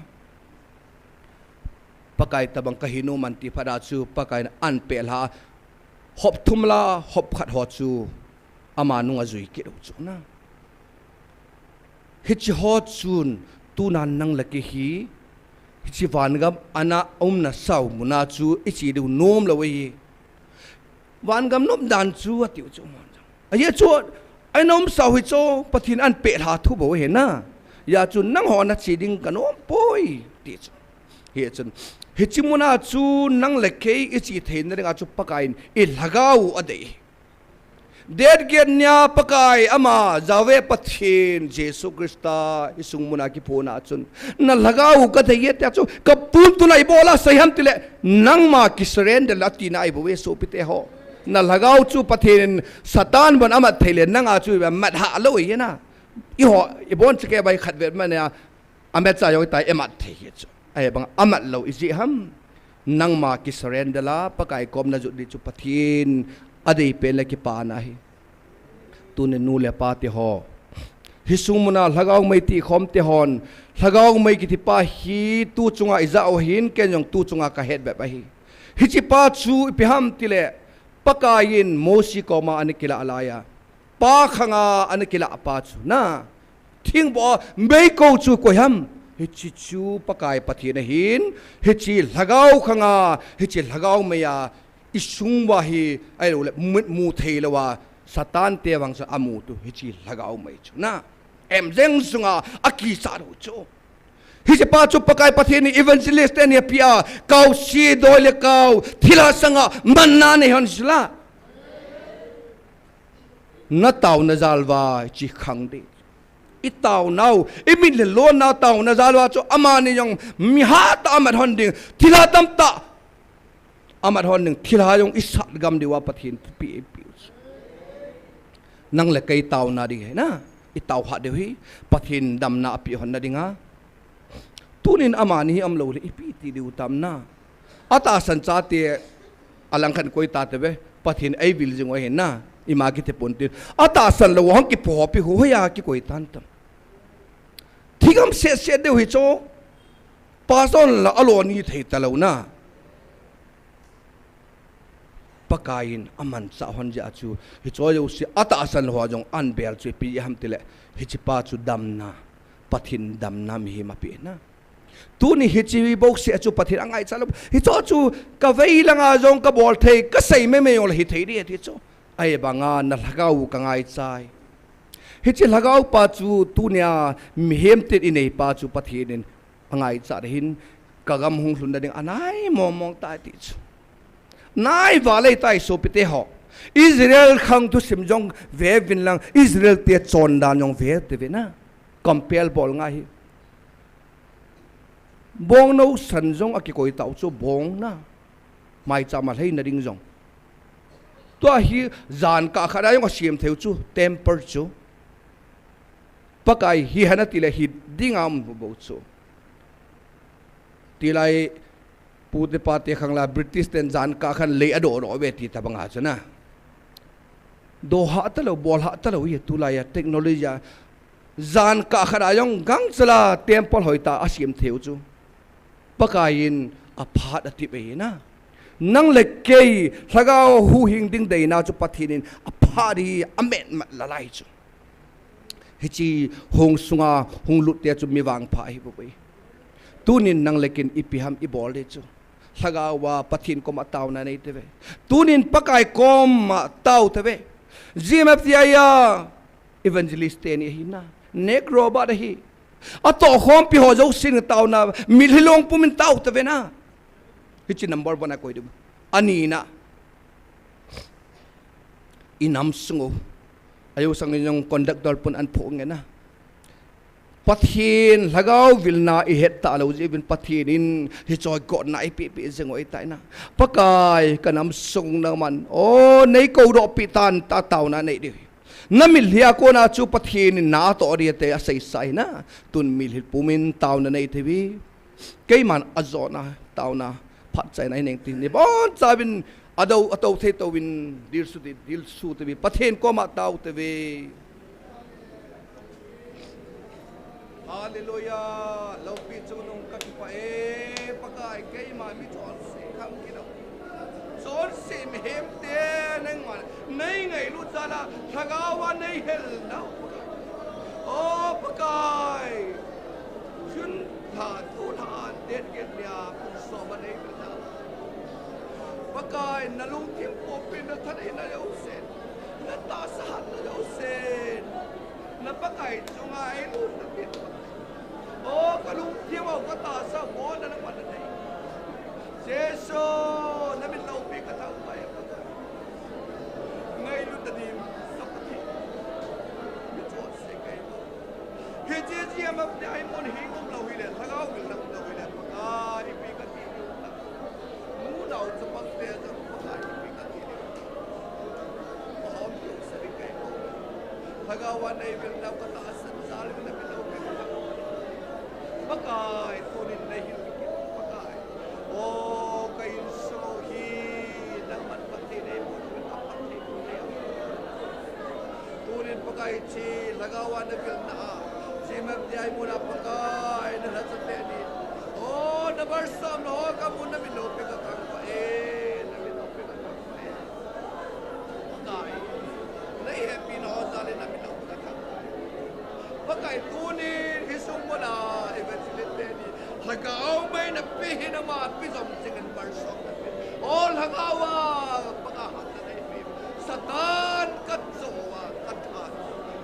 pakai tabang kahino man ti phada chu pakai an pel ha hop thumla hop khat ho chu ama nunga zui ki do chu na hechi ho chun tu nan nang laki hi hechi wangam ana na sau muna chu ichi du nom la wei wangam nom dan chu atiu chu mon ai chu ai nom sau hi cho pathin an pe tha thu bo he na ยาจุนนั่งหอนัดสีดิ่งกันโอ้ป่วยตีจุเฮียจุนเฮจิมุนาจูนั่งเล็กเออิจิเทนนั่งอาจูปะกายอิลฮาวอดีเด็ดเกียรเนียปะกายอามาจาเวปะเทนเยซูคริสต์อิสุงมุนากิโพนาจุนนั่งฮาวก็เทียตจูกับปุ่นตุนไอโบลาสยัมติเลนั่งมาคิสเรนเดลัตินาไอโบเวโซปิเตโฮนั่งฮาวจูปะเทนซาตานบนอามาเทเลนั่งอาจูแบบมัดหาโลยนะอีหัวอีบอนสเกบไปขัดเวทมันเนี่ยอเมริกาอยู่ใต้เอมัดเทียจูไอ้บังอามัดโลอิจิฮัมนั่งมาคิสเรนเดลาปะกายกอมนาจุดิจูปะเทนอดีตเป็นเล็กปานาฮีตูนนูเลปาติฮอฮิซุมุนาลักเอาไม่ตีคอมติฮอนลักเอาไม่กิติปาฮีตูจุงอาอิซาโอหินเกนยองตูจุงอากาเฮ็ดแบบฮีฮิจิปาจูอิพิฮัมติเลปะกายินโมซิกอมาอันกิลาอลายาปาขังอาอันกิลาปาจูนะทิ้งบ่ไม่กูจูกวยฮัมฮิจิจูปะกายปะทีนหินฮิจิลักเอาขังอาฮิจิลักเอาไม่ยาอิสุงวาฮีไอ้โหมุดมูเทลว่าสตานเตวังสอามูตุฮิจิลักเอาไม่จูนะเอ็มเซงสุงาอากิสารุจูฮิจิปาจูปะกายปะทีนี่อีเวนซิลิสเตเนียพิอาเกาซีโดยเลเกาทิลาสังามันนาเนฮันสละนัตเอานาซาลวาจิขังเดอิตาวนาวอิมิลโลนาตาวนาซาลวาจูอามานี่ยังมิฮาตอามัดฮันดิงทิลาตัมตาอามัดฮันดิงทิลายงอิสัตกัมดีว่าปะทีนปีนั่งเล็กไอตาวนาดีนะอิตาวหัดเดียวฮีปะทินดำนาปีหันนาดิงาตูนินอามานี่อัมโลเลยปีตีดิวตามนาอาตาสันจาเตอลังคันโกยตาเตเวปะทินไอวิลจงไว้เห็นนะอิมากิเตปนติอาตาสันโลหังกิพอปีหัวยากิโกยตันตัมที่กำเสียเสียเดียวฮิโจปาซอนละอโลนี่เทตะเลวนะปะกายินอามันสะฮันจะจูฮิโจยูสิอาตาสันหัวจงอันเบลจูปียามติเลฮิจิปาจูดำนาปะทินดำนามีมาปีนะตูนี่ฮิจิวิบอกเสียจูปะทินอ่างไอซาลฮิโจจูกะเวลงาจงกะบอลเทกะใส่ไม่ยงละฮิเทเดียฮิโจไอ้บางานนัลกาวกังไอใจฮิจิลกาวปาจูตูเนียมีเฮมติดอินเอปาจูปะทินินอ่างไอใจหินกะกำหงสุนดาดิงอันไอมองตายติจูนายวาเลตายโซปิเตหออิสราเอลขังทุสิมจงเววินลังอิสราเอลเตียจอนดานยงเวเตเวนะกัมเปลบอลง่ายบงโนสันจงอากิโกยตาวจูบงนะไม่จำมาให้นาดิงจงตัวฮีจานกะขณะยงเสียมเทวจูเต็มเปอร์จูปะกายฮีฮันติเลฮีดิ่งอามบุบจูติไลปูติปาติขังลาบริติสเตนจานกะขันเลยอโดโรเวติตาบังอาจนะโดหะตะเลวบอลหะตะเลวเยตุลายเทคโนโลยีจานกะขณะยงกังสลาเต็มปอลหอยตาอาเสียมเทวจูปะกายินอภาดติเวนะนั่งเล็กเกยถ้าเราหูหิงดิ้งเดน่าจุปะทินินอภาดีอเมนมาละลายจูฮิจีหงสุงาหงลุดเดียจูมีวางพายบุบไปตูนินนั่งเล็กินอิพิฮัมอิบอลเดจูถ้าเราว่าปะทินก็มาเต้านั่นเองเทเวตูนินปะกายก็มาเต้าเทเวจีเมฟติอายาอีเวนจิลิสเตนี่หินะเนกโรบาดฮีอัตโตขอมพิหอจูสิงเต้านะมิลลงปุ่มินเต้าเทเวนะฮิจินัมบอร์บานะโกยดูอันนี้นะอินามสงบอายุสังเกตยงคอนดักดอร์ปนอันพงเงินนะปัทยินลักเอาวิลนาอิเหตตาเราจะเป็นปัทยินฮิจอยกอดนายปีสงอยตายนะปะกายกันนำสงนามันโอ้ในกูรอปิตันตาเต่านะในเดียวนั่นมิลเฮียโกนาจูปัทยินนาต่อเดียเตะใส่ใส่นะตุนมิลฮิปูมินเต่านะในทีวีเกี่ยมันอจอนะเต่านะพัดใจในหนึ่งทีนี่บอนจะเป็นอดเอาเทตวินดิลสุดทีปัทเทนก็มาเต้าทีฮาเลลูยาเราปิดจงนงกันไปปะกายเกยมามิจอนสิคำกินเอาจอนสิมเฮมเตนังมันในไงรู้จักละถ้าก้าวในเฮลนะโอ้ปะกายชุนถาทุนหาเด็ดเกียรติยาเป็นสอบในกระดาษปะกายนั่งลุงทิ้งปมเป็นนักทันให้นายอุเซนนักตาสหัสนายอุเซนนักปะกายจงไงรู้นักเด็ด Oh, kalung tiwa ko ta sa mo na naman na day. Jesu, namin laupi ka tao pa yan. Ngayon na din, kapatid. Ito, sige. Hiji ang mabdiay mo, hingong lawilan. Tagawil na lawilan. Ipikat ini. Munaw sa pagdaya sa ipikat ini. Mahom yung sarigay mo. Tagawan na ibig na pataas sa salim na pinaupi mo. Pagkay, tunin na hilbigit. Pagkay. Oh, kayo sohi naman patinay mo. Tunin pagkay, si lagawan na bil na. Si mabdiay mo na pagkay na nasa tenin. Oh, nabarsam na ho ka muna milopi ka kangpain. Namilopi ka kangpain. Pagkay. Nai-happy na ho dali na milopi ka kangpain. Pagkay, tunin, hisong mo na. Eventually, tenin. Hagaw may napihin na mapisam singin barsam na pin. All hagawa. Pagkahat na naipin. Satan katsowa. Katan.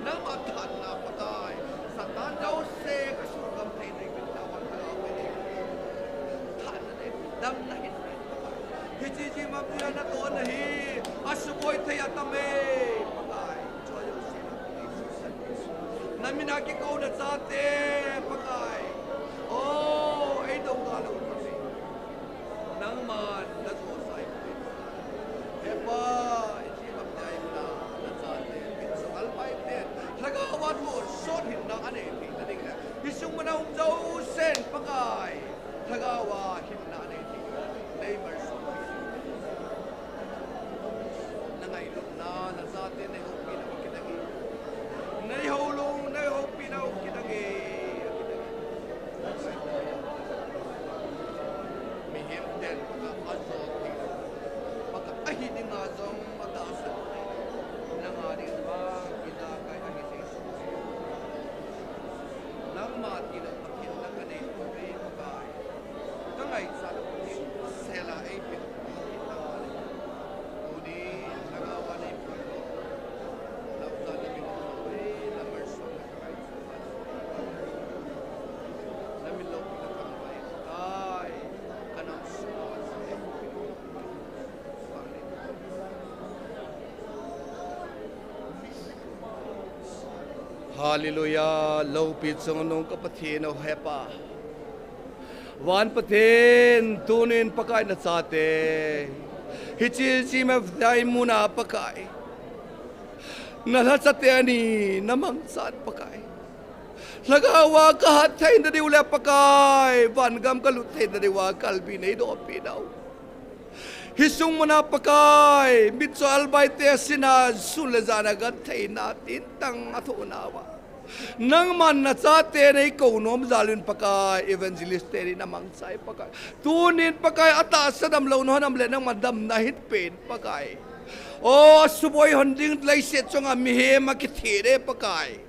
Namatan na patay. Satan daw se kasugam tayo na ibintawan na awin. Tan na naipin. Dam na hinrin. Hijiji mabdiya na to na hi. Asuboy tayo tame. Patay. Choyo sila. Naminaki ko na sa atin. Patay. Oh, ay daw galaw kami. Nang man, nag-usay ko. Epa, isipag niya yung nagsate. Pinsong alpay din. Nagawad mo, sonin ng anipin. Isyung manahong dausen, pagay. Nagawa, himna anipin. Neighbors of nangailog na, nagsate, naihopi na magkinagi. Naihulong, naihopi na magkinagi. Mihim din pagkakasok pagkakahini nga zong mataas na nangarin ba kita kay Ahiseso nang matinagpakit na kanay kore magay kangay sa lapunin sela ay pinagpakit na kanay kuni nagawa na yung pulo lauta na pinagpakit na merson na kangay na milaw pinagpakit ay kanang suwan sa Hallelujah, lawpit sa nung kapatid o hepa. Wan patin, tunin pakay na sa atin. Hichisi mafday muna pakay. Nalat sa tiyani, namang saan pakay. Lagawa kahatay na di ula pakay. Vangam kalutay na di wakalbi na ido pinaw. Hisong muna pakay. Mitso albay te sinad sulazana gantay natin tang atunawa. Nang man na sa atin ay kaunom zalun pakay. Evangelist teri namang say pakay. Tunin pakay atas sa damlaw no hanamle nang madam na hitpin pakay. O suboy honding laiset so nga mihe makitire pakay.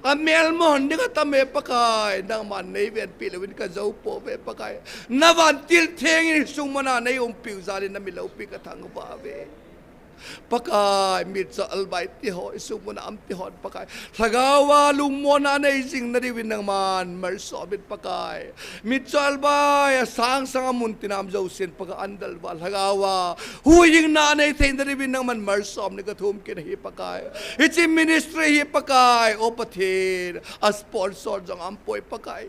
Amel mo hindi ka tame pakay nang manay ven pilawin ka zaw po ve pakay navantil tengin sung mananay umpiw zalin na milaw pi katang babe pakay mit sa albay tiho isung mo na am tihon pakay sagawa lumo na naising na diwin ng man marsobit pakay mit sa albay sang amun tinam zaw sin pagkaandal ba sagawa huying nanay tayo na diwin ng man marsob ni katum kinahi pakay iti ministry hi pakay o patin a sponsor jang ampoy pakay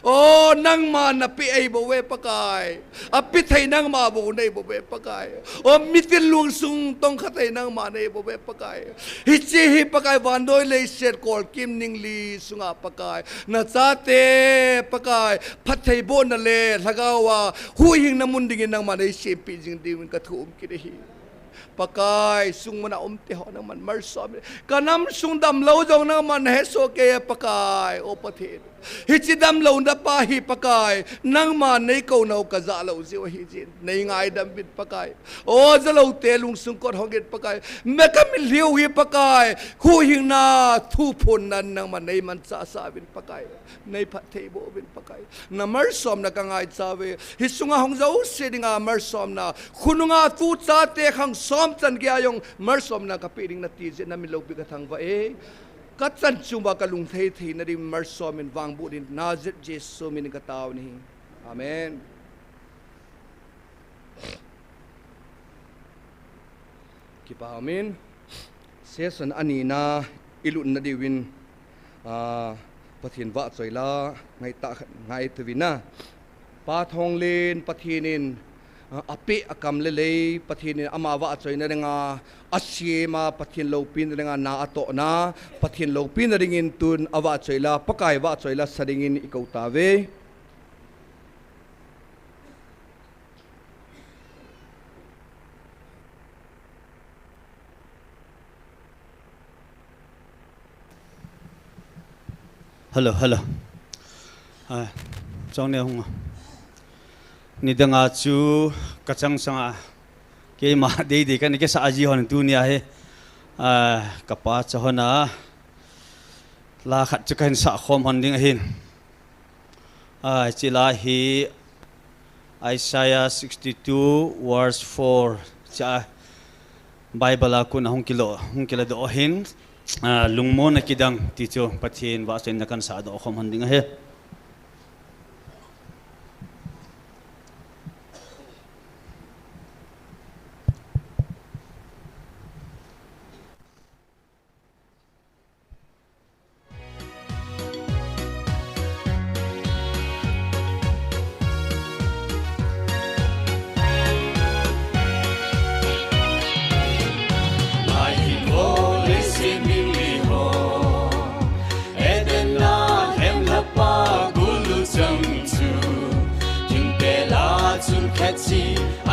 oh nang man na piay bawe pakay apitay nang mabunay bawe pakay o mitilung sung tong katay nang manay bawe pakay hichi pakay bandoy lay set kol kim ning li sunga pakay na sate pakay patay bon na le lagawa huying namundingin nang manay simpi jing diwin katuum kinahi pakay sung mana umtiho nang man marsom kanam sung damlaw jong nang man heso kaya pakay o patin hichi damlaw na pahi pakay nang man nay ko naw kazalaw siwa hijin nay ngay dambit pakay o zalaw telung sungkot hogit pakay mekamiliw hi pakay huying na tupon nan nang man nay man sasabin pakay nay patay bo bin pakay na marsom na kangay sabi hisunga hong zaw sidi nga marsom na kuno nga tut sa te kang som tan kaya yung marsom na kapiling na tizin na milaw bigatang ba cắt chân chung ba cái lùng thấy thì nó đi mở so mình vang bụi đi Nazareth Jesus mình cái tao này amen kipa amen season ani na ilun na diwin pathin wa choi la ngai thuvina pa thong len pathinin ape akam le pathin ama wa choi na nga asiema pathin lopin nga na ato na pathin lopin ringin tun awa choi la pakai wa choi la saringin ikau tawe hello trong này không ni danga chu kachang sanga ke ma de kan ke sa ji hon dunia he kapa chahona la khat chakan sa khom hon ding hin chila hi Isaiah 62 verse 4 cha Bible kun hong kilo do hin lungmo na kidang ticho pathin wa sen nakan sa do khom hon ding he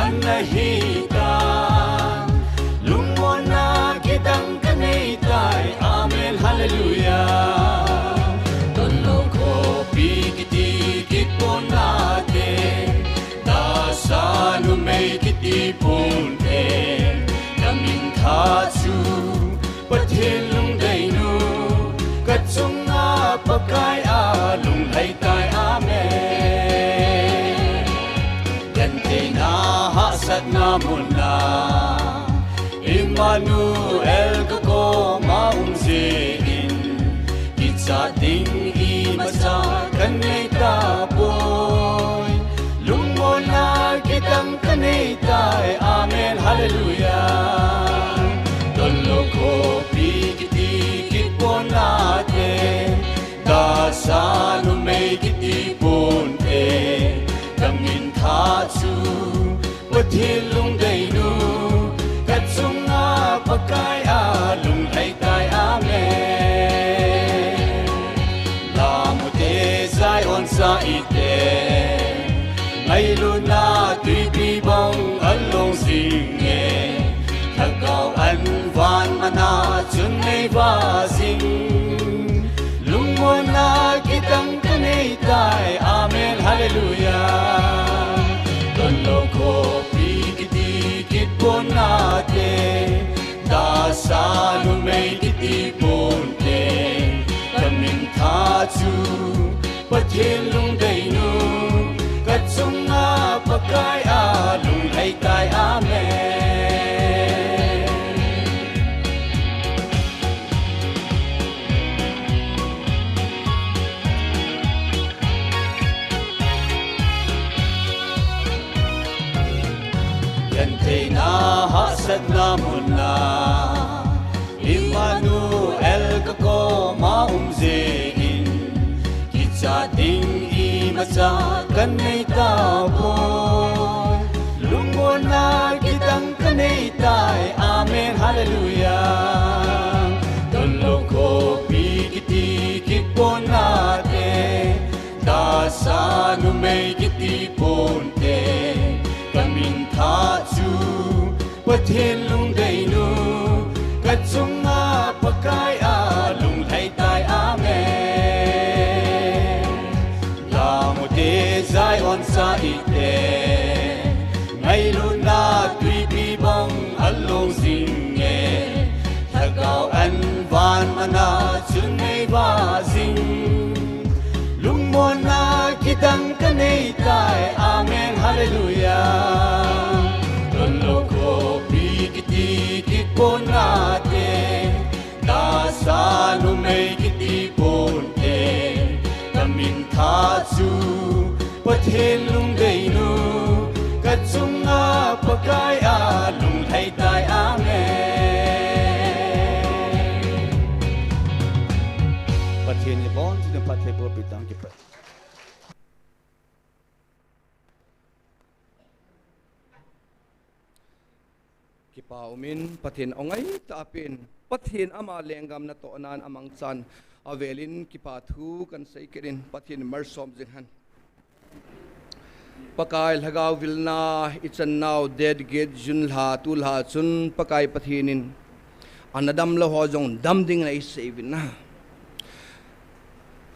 Anahita lumona kitang kanay tay amen hallelujah tolo ko pigiti kiponate dasanu may kitipunte kaming katsu pathilung dainu katsunga pagkay alung haytay amen hasad namun na Emmanuel kako maumsiin kitsa ting imasa kanay tapoy lungo na kitang kanay tay amen hallelujah tolo ko pikitikit po natin dasano may kitipunte kamin katsu pathilung dainu katsunga pagkay alung haytay amen lamute zayon sa ite ngayon na tuy bibang along singe tagaw anvan mana chunay basing lungo na kitang kanaytay amen hallelujah tolo ko pigiti ponate dasano may kitipunte kaming katsu pathilung dainu katsunga pagkay alung haytay amen yante na hasad namun na Emmanuel kako maumsiin kitsa ting imasa kanay tapoy lungo na kitang kanay tay amen hallelujah tolo ko pikitikit po natin dasano may kitipunte kaming katsu pathilung dainu katsunga pagkay alung haytay amen lamute zayon sa ite ngayon na tuy bibang along singe tagaw anvan mana chunay basing lumo na kitang kanay tay amen hallelujah tolo ko pikitikit po natin dasano may pathin lung dei nu kachunga pakai a lung hai tai ame pathin ni bon ti pathe bo bitang ki pat kipa umin pathin ongai tapin pathin ama lengam na to nan amang chan avelin kipa thu kan sei kerin pathin marsom jinghan pakai lagaw vilna itchan now dead get jun la tu la chun pakai pathinin anadam lo ho jong dam ding na isevin na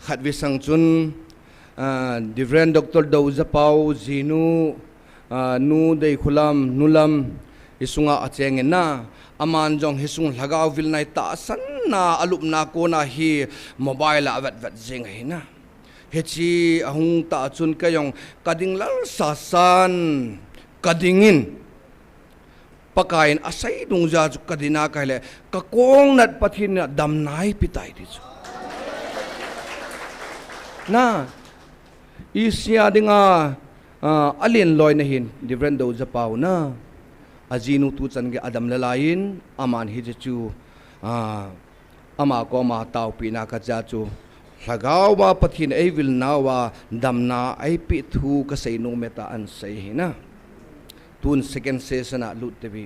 khat visang chun different doctor doza pau zinu nu dei khulam nulam isunga acheng na aman jong hisung lagaw vilna ta san na alup na ko na hi mobile avat vat jing hi na hechi ahung ta chun kayong kading lal sasan kadingin pakain asai dungja chu kadina kaile ka kong nat pathin dam nai pitai ti chu na isya dinga alien loi na hin different do japau na azinu tu chan ge adam lalain aman hi chu ama ko ma tau pi na ka cha chu lagawa pathin ai vil nawa damna ai pi thu ka sei no meta an sei hina tun second session a lut tebi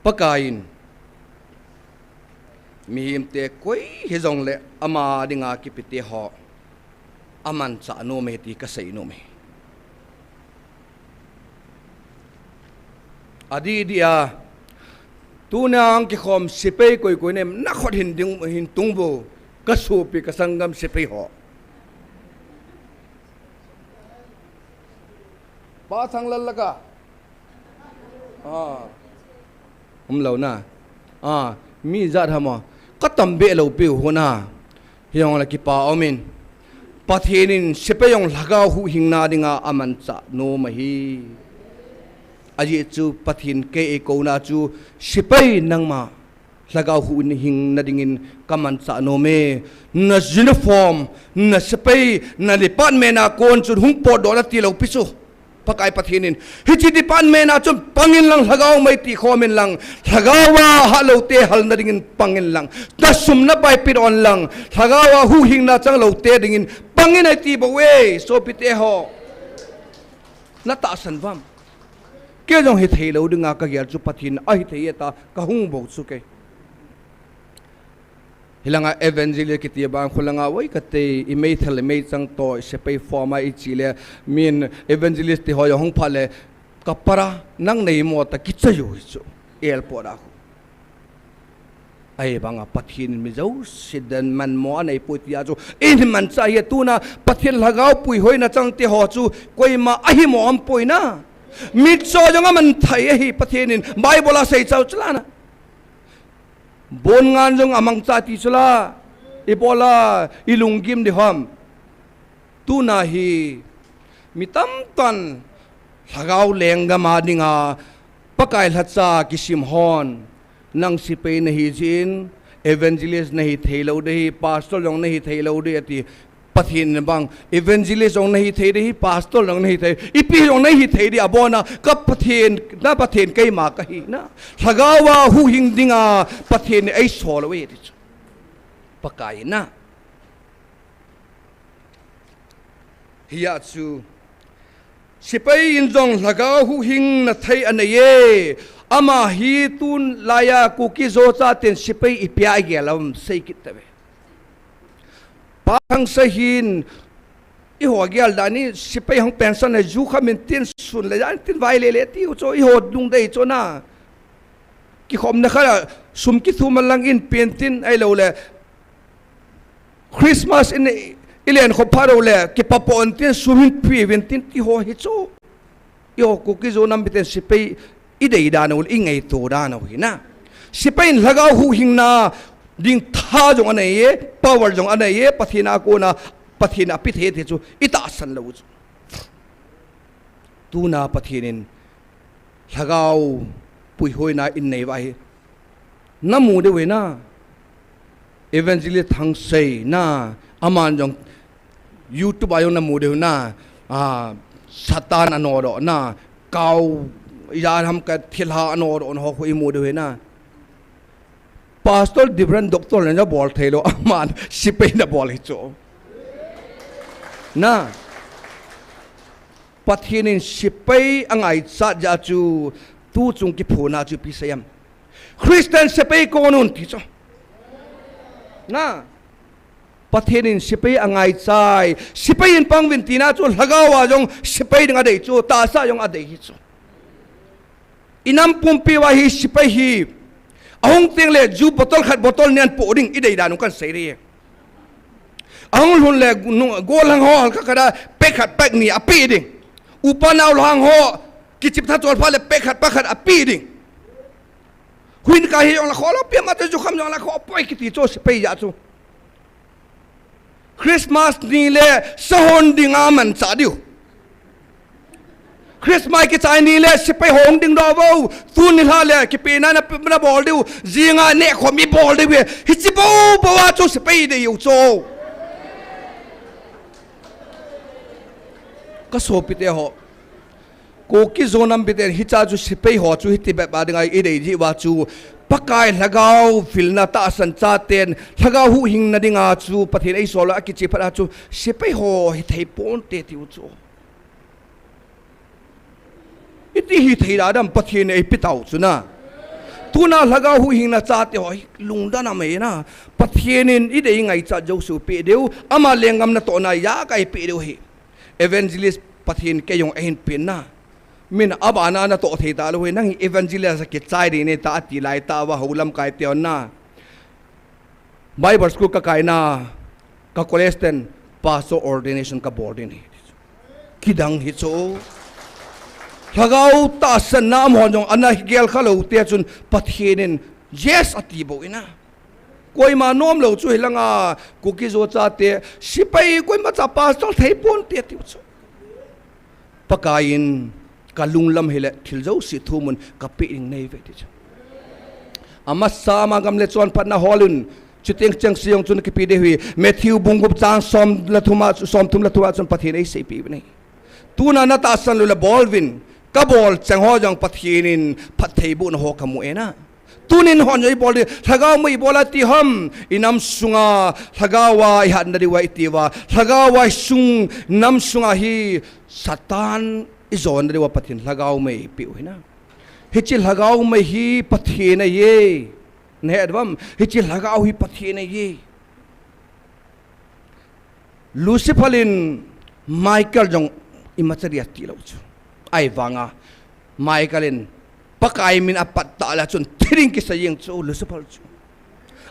pakain mi him te koi he jong le ama dinga ki piti ho aman cha no me ti ka sei no me adi dia tunang ki khom sipei koi koi nem na khot hin ding hin tungbo kasupi kasangam sipei ho ba thang lallaka lo na mi zat hama katam be lo pe ho na hiong la ki pa omin pathinin sipeyong lagaw hu hingna dinga aman cha no mahi aji chu pathin ke e ko na chu sipei nangma lagaw hu ni hing na dingin kaman cha no me na uniform na sipei na department na kon chu hung po do na ti lo pisu pakai pathinin hichi department na chu pangin lang lagaw mai ti khomen lang lagawa halo te hal na dingin pangin lang ta sum na bai pit on lang lagawa hu hing na chang lo te dingin pangin ai ti bo we so pite ho na ta san vam ke jong he thei lo dinga ka gyal chu pathin ai thei ta ka hung bo chu ke hilanga evangelist ki tia bang khulanga wai kate imei thal mei chang to sepei forma I chile min evangelist ti hoyo hong phale kapara nang nei mo ta kichayu chu el pora khu ai banga pathin mi jau sidan man mo nei putia chu in man cha ye tu na pathin lagaw pui hoina chang ti ho chu koima ahi mo am poina mit so jonga man thai hi pathinin bible sei chau chlana bon ngan jong amang cha ti chula ibola ilungkim di ham tu na hi mitam tan lagaw lenga ma dinga pakai hacha kisim hon nang sipe na hi jin evangelist na hi theilo de hi pastor jong na hi theilo de ati pathin bang evangelist jong na hi thei de hi pastor jong na hi thei ipi jong na hi thei di abona ka pathin na pathin kai ma ka hi na lagawa hu hing dinga pathin ai sol we ti pakai na hiya chu sipai in jong lagaw hu hing na thei anaye ama hi tun laya ku ki zo cha ten sipai ipia gelam sei kit tabe pang sahin I ho gyal dani sipai hang pension na ju khamin tin sun le jan tin vai le ti cho I ho dung dei cho na ki khom na khala sum ki thum lang in pentin ai lo le Christmas in ilen kho pharo le ki papon tin sumin pi ventin ti ho hi cho yo ku ki zo nam biten sipai idei da no ingai to da no hi na sipai lagaw hu hing na ding tha jong anai ye power jong anai ye pathina ko na pathina pithe the chu ita san lo chu tu na pathinin lagaw pui hoina in nei vai namu de we na evangelist thang sei na aman jong YouTube ayo namu de na Satan anoro na kau ya ham ka thilha anoro on ho hui mu de na pastor different doctor na bol thelo aman sipai na bol hi cho na pathinin sipai angai cha ja chu tu chung ki phuna chu pisayam Christian sipai ko nun ti cho na pathinin sipai angai chai sipai in pangwin tina chu lagawa jong sipai dinga dei chu ta sa jong adei hi chu inam pumpi wa hi sipai hi ahong ting le ju botol khat botol nian po ding idei da nu kan sei ri ahong hun le gol hang ho ka kada pek khat pek ni api ding upanaw hang ho kichip tha chol pha le pek khat pa khat api ding huin ka hi ong la kholo pe ma te ju kham jong la kho poi ki ti cho sipai ya chu Christmas ni le sahon ding aman cha diu Christmas ki chai ni le sipai hong ding do vo tu ni la le ki pe na bol diu zinga ne kho mi bol diu hi chi bo bo wa chu sipai de yu cho ka so pi te ho ko ki zonam bi te hi cha chu sipai ho chu hi ti ba ding ai de ji wa chu pakai lagau filna ta san cha ten lagau hu hing na dinga chu pathin ei solo aki chi phara chu sipai ho hi thei pon te tiu chu iti hi thei da dam pathin ei pitau chu na tuna lagau hu hing na cha te ho lungda na me na pathinin i dei ngai cha jo su pe deu ama lengam na to na ya kai pe deu hi evangelist pathin ke yong ein pin na min abana na to thei ta lo he nang evangelist ke chai ri ne ta ti lai ta wa holam kai te on na bible school ka kai na ka college ten pastor ordination ka boarding hi kidang hi cho lagau ta san nam hon jong ana gel khalo te chun pathinin yes ati bo ina koi ma nom lo chu hilanga ku ki zo cha te sipai koi ma cha pastor thei pon te ti chu pakain kalung lam hele thilzo si thumun kaping nei ve ti ama sama gam le chon patna holun chuteng chang siong chun ki pi de hui Matthew bungup chang som la thuma som thum la thua chon pathin ei sei pi nei tuna na ta san lu bolvin ka bol chang ho jong pathinin phathei bu na ho kamu ena tunin hon joi bol thagaw mai bola ti ham inam sunga thagawa i han na di wa itiwa thagawa sung nam sunga hi satan izon de wa pathin lagaw mai pi hina hichi lagaw mai hi pathina ye ne advam hichi lagaw hi pathina ye Lucifalin Michael jong imachari ati lo chu ai wanga Michaelin pakai min apat ta la chun thiring ki sayeng chu Lucifal chu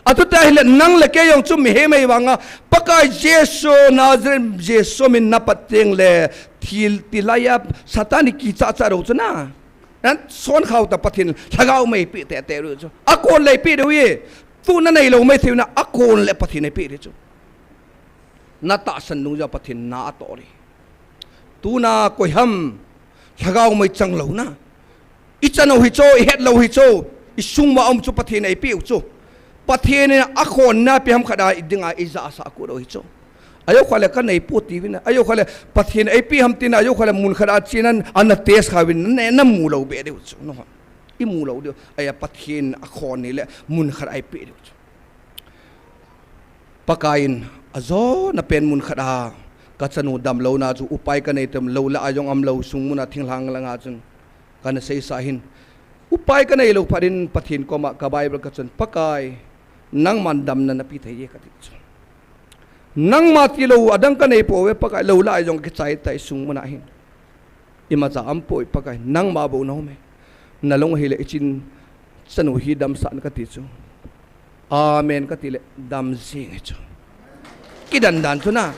atu ta hile nang le ke yong chu mi he mai wanga pakai Jesu Nazareth Jesu min na pateng le thil tilaya satani ki cha cha ro chu na an son khau ta pathin lagaw mai pi te te ru chu akon le pi de wi tu na nei lo mai thiu na akon le pathin nei pi ri chu na ta san nu ja pathin na to ri tu na koi ham lagaw mai chang lo na i chano hi cho i het lo hi cho i sung ma om chu pathin nei pi chu pathin akon na pi ham khada idinga iza sa ku ro hi chu ayo khale kan nei puti win ayo khale pathin ai pi ham tin ayo khale mun khada chinan an tes khawin ne na mu lo be de chu no i mu lo de aya pathin akhon ni le mun khada ai pi de chu pakain azo na pen mun khada ka chanu dam lo na chu upai ka nei tam lo la ayong am lo sung mun a thinglang langa chun kana sei sa hin upai ka nei lo pharin pathin ko ma ka bible ka chun pakai nang man dam na pi thei ye ka ti chu nang ma ti lo adang ka nei po we pakai lo la ayong ki chai tai sung mun a hin ima cha am poi pakai nang ma bo no me nalong hile ichin chanu hi dam san ka ti chu amen ka ti le dam sing chu kidan dan chu na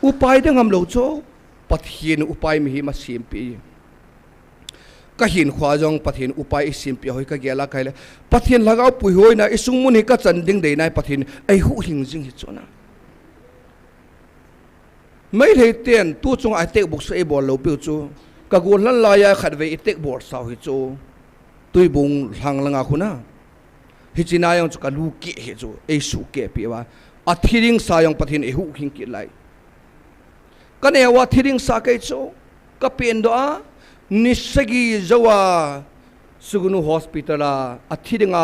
upai dang am lo cho pathin upai mi hi ma sim pi ka hin khwa jong pathin upai sim pi hoi ka gela kaile pathin lagaw pui hoi na isung mun hi ka chan ding dei nai pathin ai hu hing jing hi chona mai thei ten tu chung ai tek buk sei bol lo pi chu ka gol lan la ya khat ve tek bor saw hi chu tui bung hlang langa khuna hi china yang chu ka lu ki hi chu ei su ke pi wa a thiring sa yang pathin e hu hing ki lai กันเอวาที่ดิ่งสักไอโจก็เป็นดนิสกีจาวาสุกุนุฮอสพิทอลอาทิดิ่ง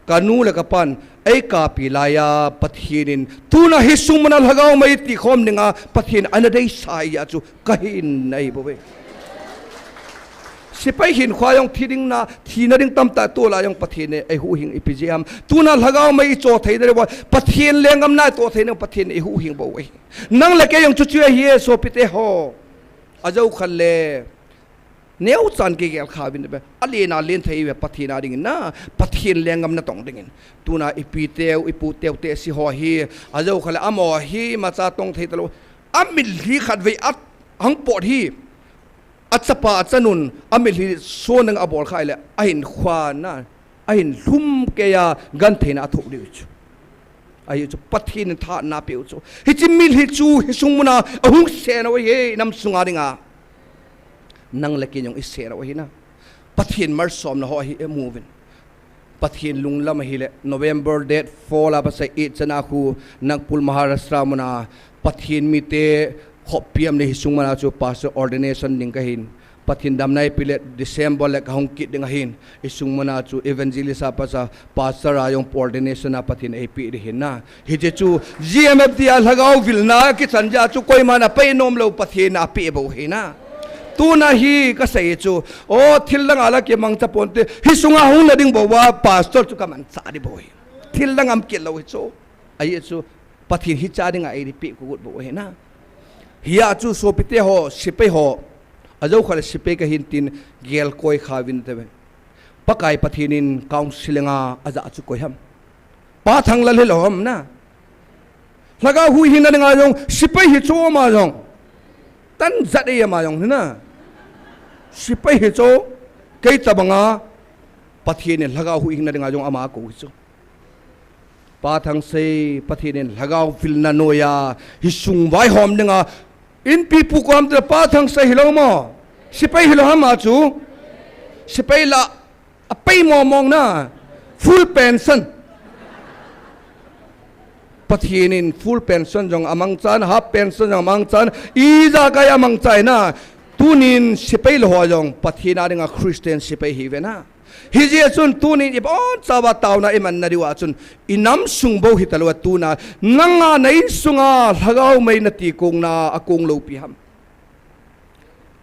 กันูเลกับปันไอกาปิลายาปะเทียนินตูน่าฮิสุมันลหกาวไม่ติคอมดิ่งปะเทียนอันนั้นได้สายอาจูก็เห็นไอ้บ่เวสิไปเห็นควายองที่ดิ่งนะที่นั่นดิ่งตั้มตาตัวลายองปะเทียนไอหูหิงไอพิจิยามตูน่าลหกาวไม่โจทย์ให้ได้ว่าปะเทียนเลี้ยงกำนัดตัวเทียนปะเทียนไอหูหิงบ่เวนั่งเล็กยังจุดช่วยเฮียโซปิเตโฮอาจารย์ขันเล่เนื้อจันเกี่ยวข้าวบินไปอะไรน่าเลี้ยงไทยแบบปะเทียนอะไรงี้นะปะเทียนเลี้ยงกำนัดตรงดิ่งตูน่าไอปีเตียวไอปูเตียวเตสิหัวเฮียอาจารย์ขันเล่อมอฮีมาจากตรงไทยตลอดอามิลฮีขัดไว้อัดหังปอดฮีอัศปาอัศนุนอามิลฮีส่วนหนึ่งอบอลข่ายเลยไอ้เห็นควานะไอ้เห็นลุ่มเกียกันเทน่าทุกเดียวจูไอ้จูปะเทียนท่านาเปียวจูฮิจิมิลฮิจูฮิสุงมุนาหุ่งเสนาไว้เฮนำสุงาดิงานั่งเล็กยังอิเสนาไว้นะปะเทียนมาร์สอมนะฮะฮิมูวินปะเทียนลุงละมาฮิเล November date 4ละภาษาอิจนาคูนักพุลมหาราชรามุนาปะเทียนมีเตขบเพียมในฮิสุงมานาจู pastor ordination ดิ่งกันหินปะเทียนดำในปีเล December เล็กหงกิดดิ่งกันหินฮิสุงมานาจู evangelist ภาษา pastor ayong ordination นะปะเทียนเอปีดิ่งหินนะฮิเจจู GMF ที่อัลฮะกาววิลนาคิดสัญญาจูคอยมานะไปนอมเลวปะเทียนนะปีบ่หินะตูน่าฮีก็เสียจูโอ้ทิลลังอะไรเกี่ยมังจะปนเตฮิสุงอาหุนดิ่งบอกว่า pastor จูก็มันสาดิบ่หิทิลลังอัมเกี่ยวเราจูไอ้จูปะเทียนฮิจาดิ่งไอ้ดิปีกูดบ่หินะเฮียจูโซปิเตโฮสิเปโฮอาจจะขวัญสิเปก็หินตินเกลคอยขาวินเตเวปะไก่ปะทีนินกาวสิเลงาอาจจะจูคอยฮัมปะทังละเลหลอมนะแล้วก็หุยหินนั่นงายงสิเปหิโจมาจงตันจัดเอียมาจงนี่นะสิเปหิโจเกี่ยตบังอาปะทีนินแล้วก็หุยหินนั่นงายงอามากูฮิโจปะทังเซปะทีนินแล้วก็ฟิลนาโนยาฮิสุงไว้หอมนึงอ่ะอินปีปุกความแต่ปะทังเซฮิโลมาสิไปฮิโลฮามาจูสิไปละไปมองนะฟูลเพนชั่นปะทีนินฟูลเพนชั่นจงอามังจันฮับเพนชั่นจงอามังจันอีจากกายอามังใจนะตูนินสิไปละหัวจงปะทีนาดึงอ่ะคริสเตียนสิไปฮิเวนะฮิเจสุนตูนินอีบอนซาบะตาวนาอิมันนาดิวะจุนอินัมสุงโบฮิตลวะตูนานังอาในสุงอาหะกาวไม่นาตีกงนาอากงโลปีฮัม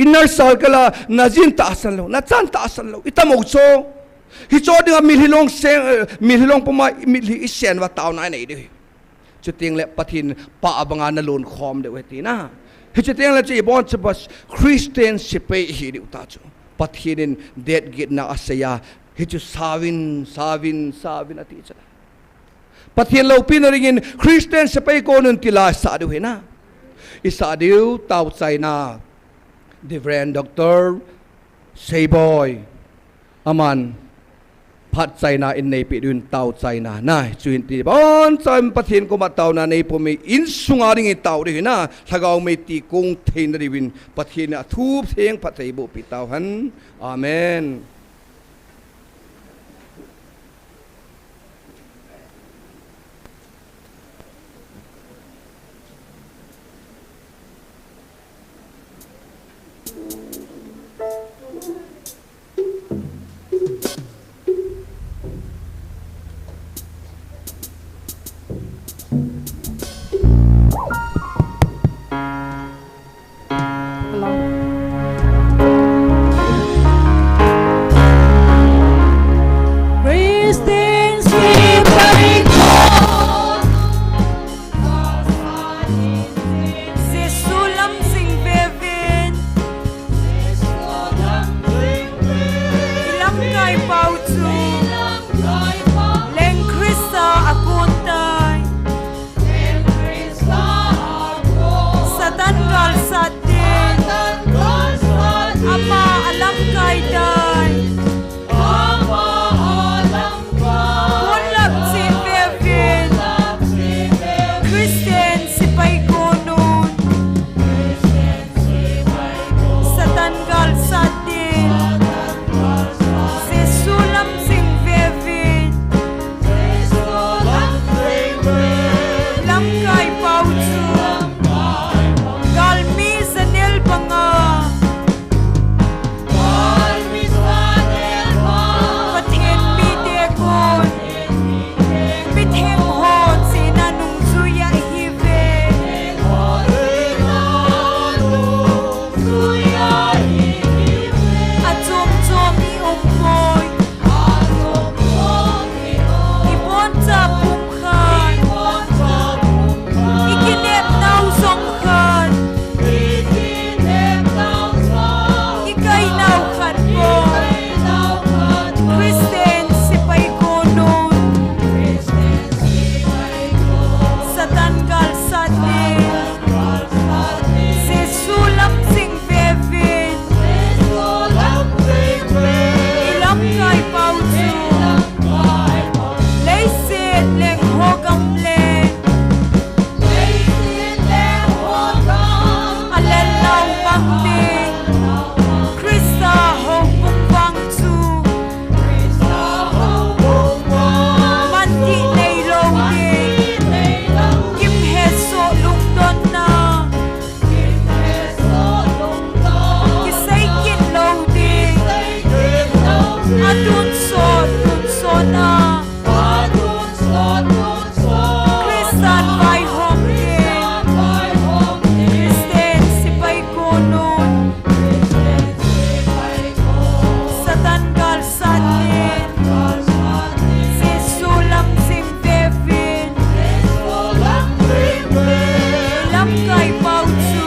อินนัลซาลกลานาจินตาสันโลนาจันตาสันโลอิตามอกโซฮิโจดึงมิลฮิลงเซมิลฮิลงปมามิลฮิอิเซนวะตาวนาไหนดิจุดเตียงเล็บปะทินปะอบังานนลุนคอมเดวตีนะฮิจุดเตียงเล็บจีบอนจะบัสคริสเตียนสิไปฮิดิอุตาจูปะทีนินเด็ดกิดนาอาศัยฮิจูสาวินอติจันปะทีนเราพินาริงินคริสเตียนสเปย์โกนุนติลาสาดูเห็นนะอิสาดิวตาวใจนาดิเรนด็อกเตอร์เซย์บอยอามันพัดใจนาอินในปีดุนตาวใจนานะจุนตีบอนใจปะทีนก็มาตาวนาในพมีอินสุงาริงินตาวดูเห็นนะถ้าเราไม่ตีกงเทนดิวินปะทีนทูบเทียงพัดใจบุปิตาวหันอาเมน Sa tanggal sa atin, si Sulang Simdevin, ilam kay Pautsu,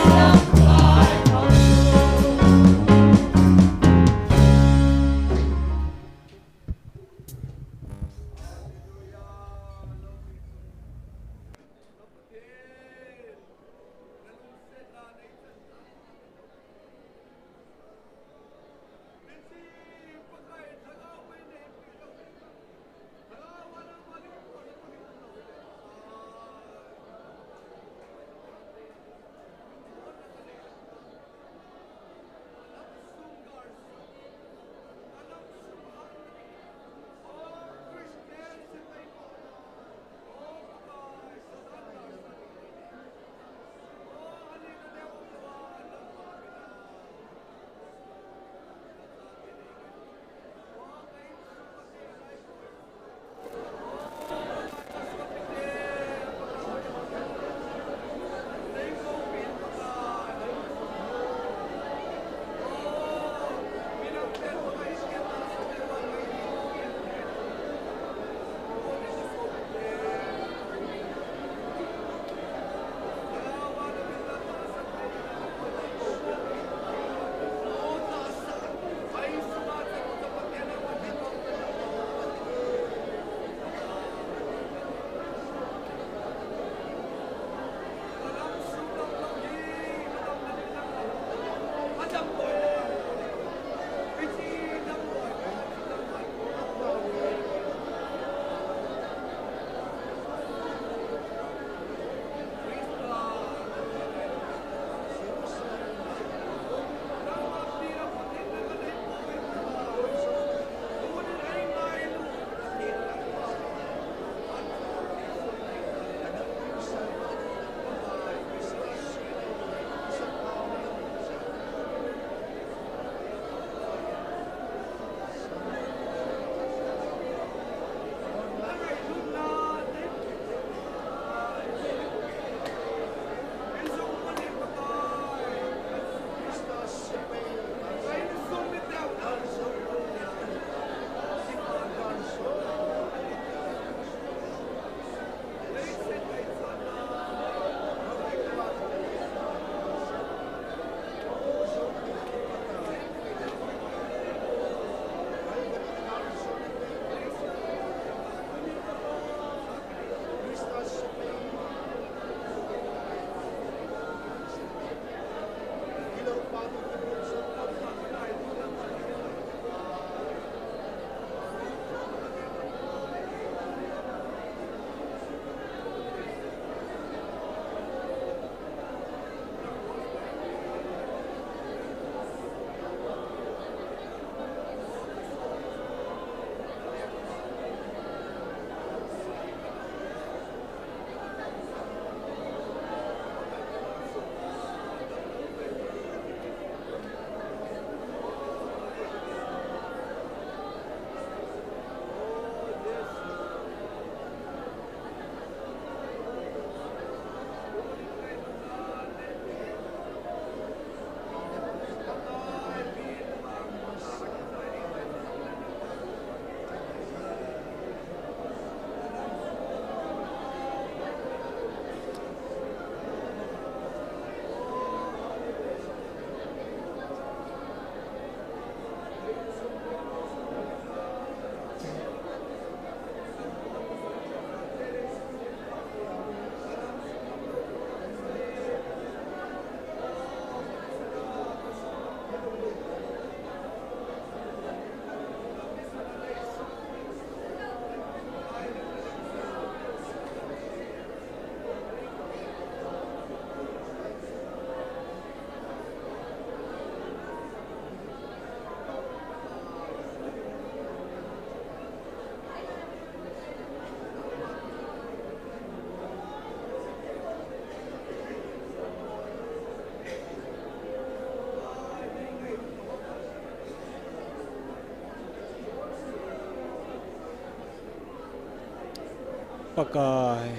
pakai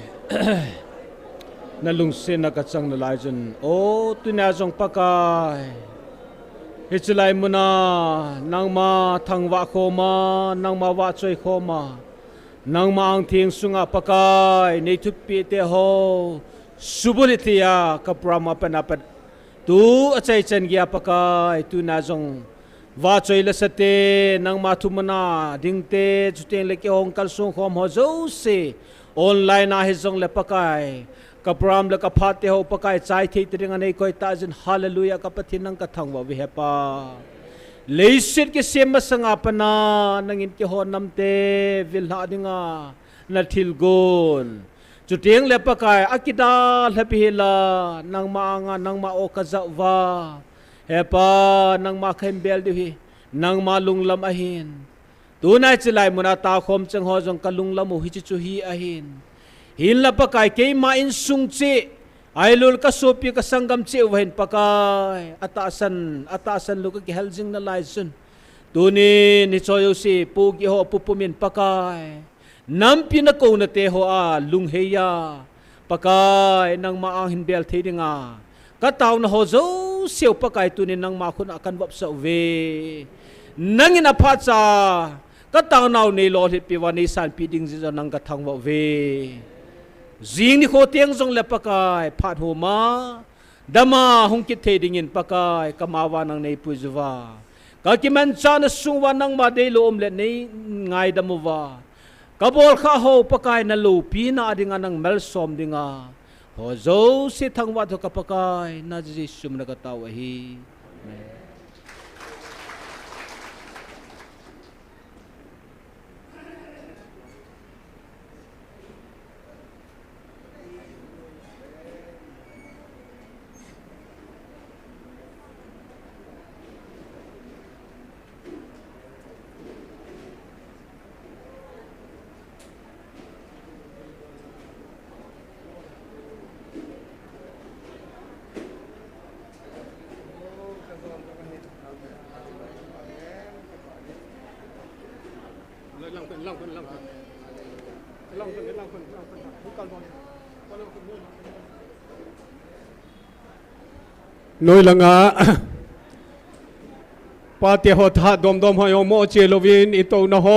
nalungsin na katsang nalajan o tunasong pakai Hichulai muna nang ma thangwa khoma nang ma wa choi khoma nang ma ang thing sunga pakai nei thupi te ho subulitia kaprama panapat tu achai chen gya pakai tu na jong wa choi la sate nang ma thumana dingte chuteng le ke hong kal sung khom ho zo se online a he jong le pakai kapram le kapate ho pakai chai thei tring anei koi ta jin hallelujah kapathin nang kathang wa we hepa leisit ke sema sanga pana nangin ke ho namte vilha dinga na thilgon chuteng le pakai akida hlapihila nang maanga nang ma o kazawa hepa nang ma khembel dihi nang ma lunglam ahin tunai chilai muna ta khom chang ho jong kalunglam hi chu hi ahin hin la pakai ke ma in sung chi ailul ka sopi ka sangam chi wahin pakai atasan lu ka heljing na laisun tuni ni choyo si pugi ho pupumin pakai nampi na ko na te ho a lungheya pakai nang maang hinbel thidinga ka taw na ho zo siu pakai tuni nang ma khun akan wap sa we nangin aphacha ka taw naw ni lo hi piwani san piding ji nang ka thang wa we zing ni kho tiang jong le pakai phat ho ma dama hong kit the dingin pakai kamawa nang nei pujuwa ka kiman cha na sungwa nang ma de lo om le nei ngai damuwa kabol kha ho pakai na lo pi na adinga nang mel som dinga ho zo si thangwa tho ka pakai na ji sum na ka taw hi Noi langa pa te ho tha dom dom ho yo mo che lovin ito na ho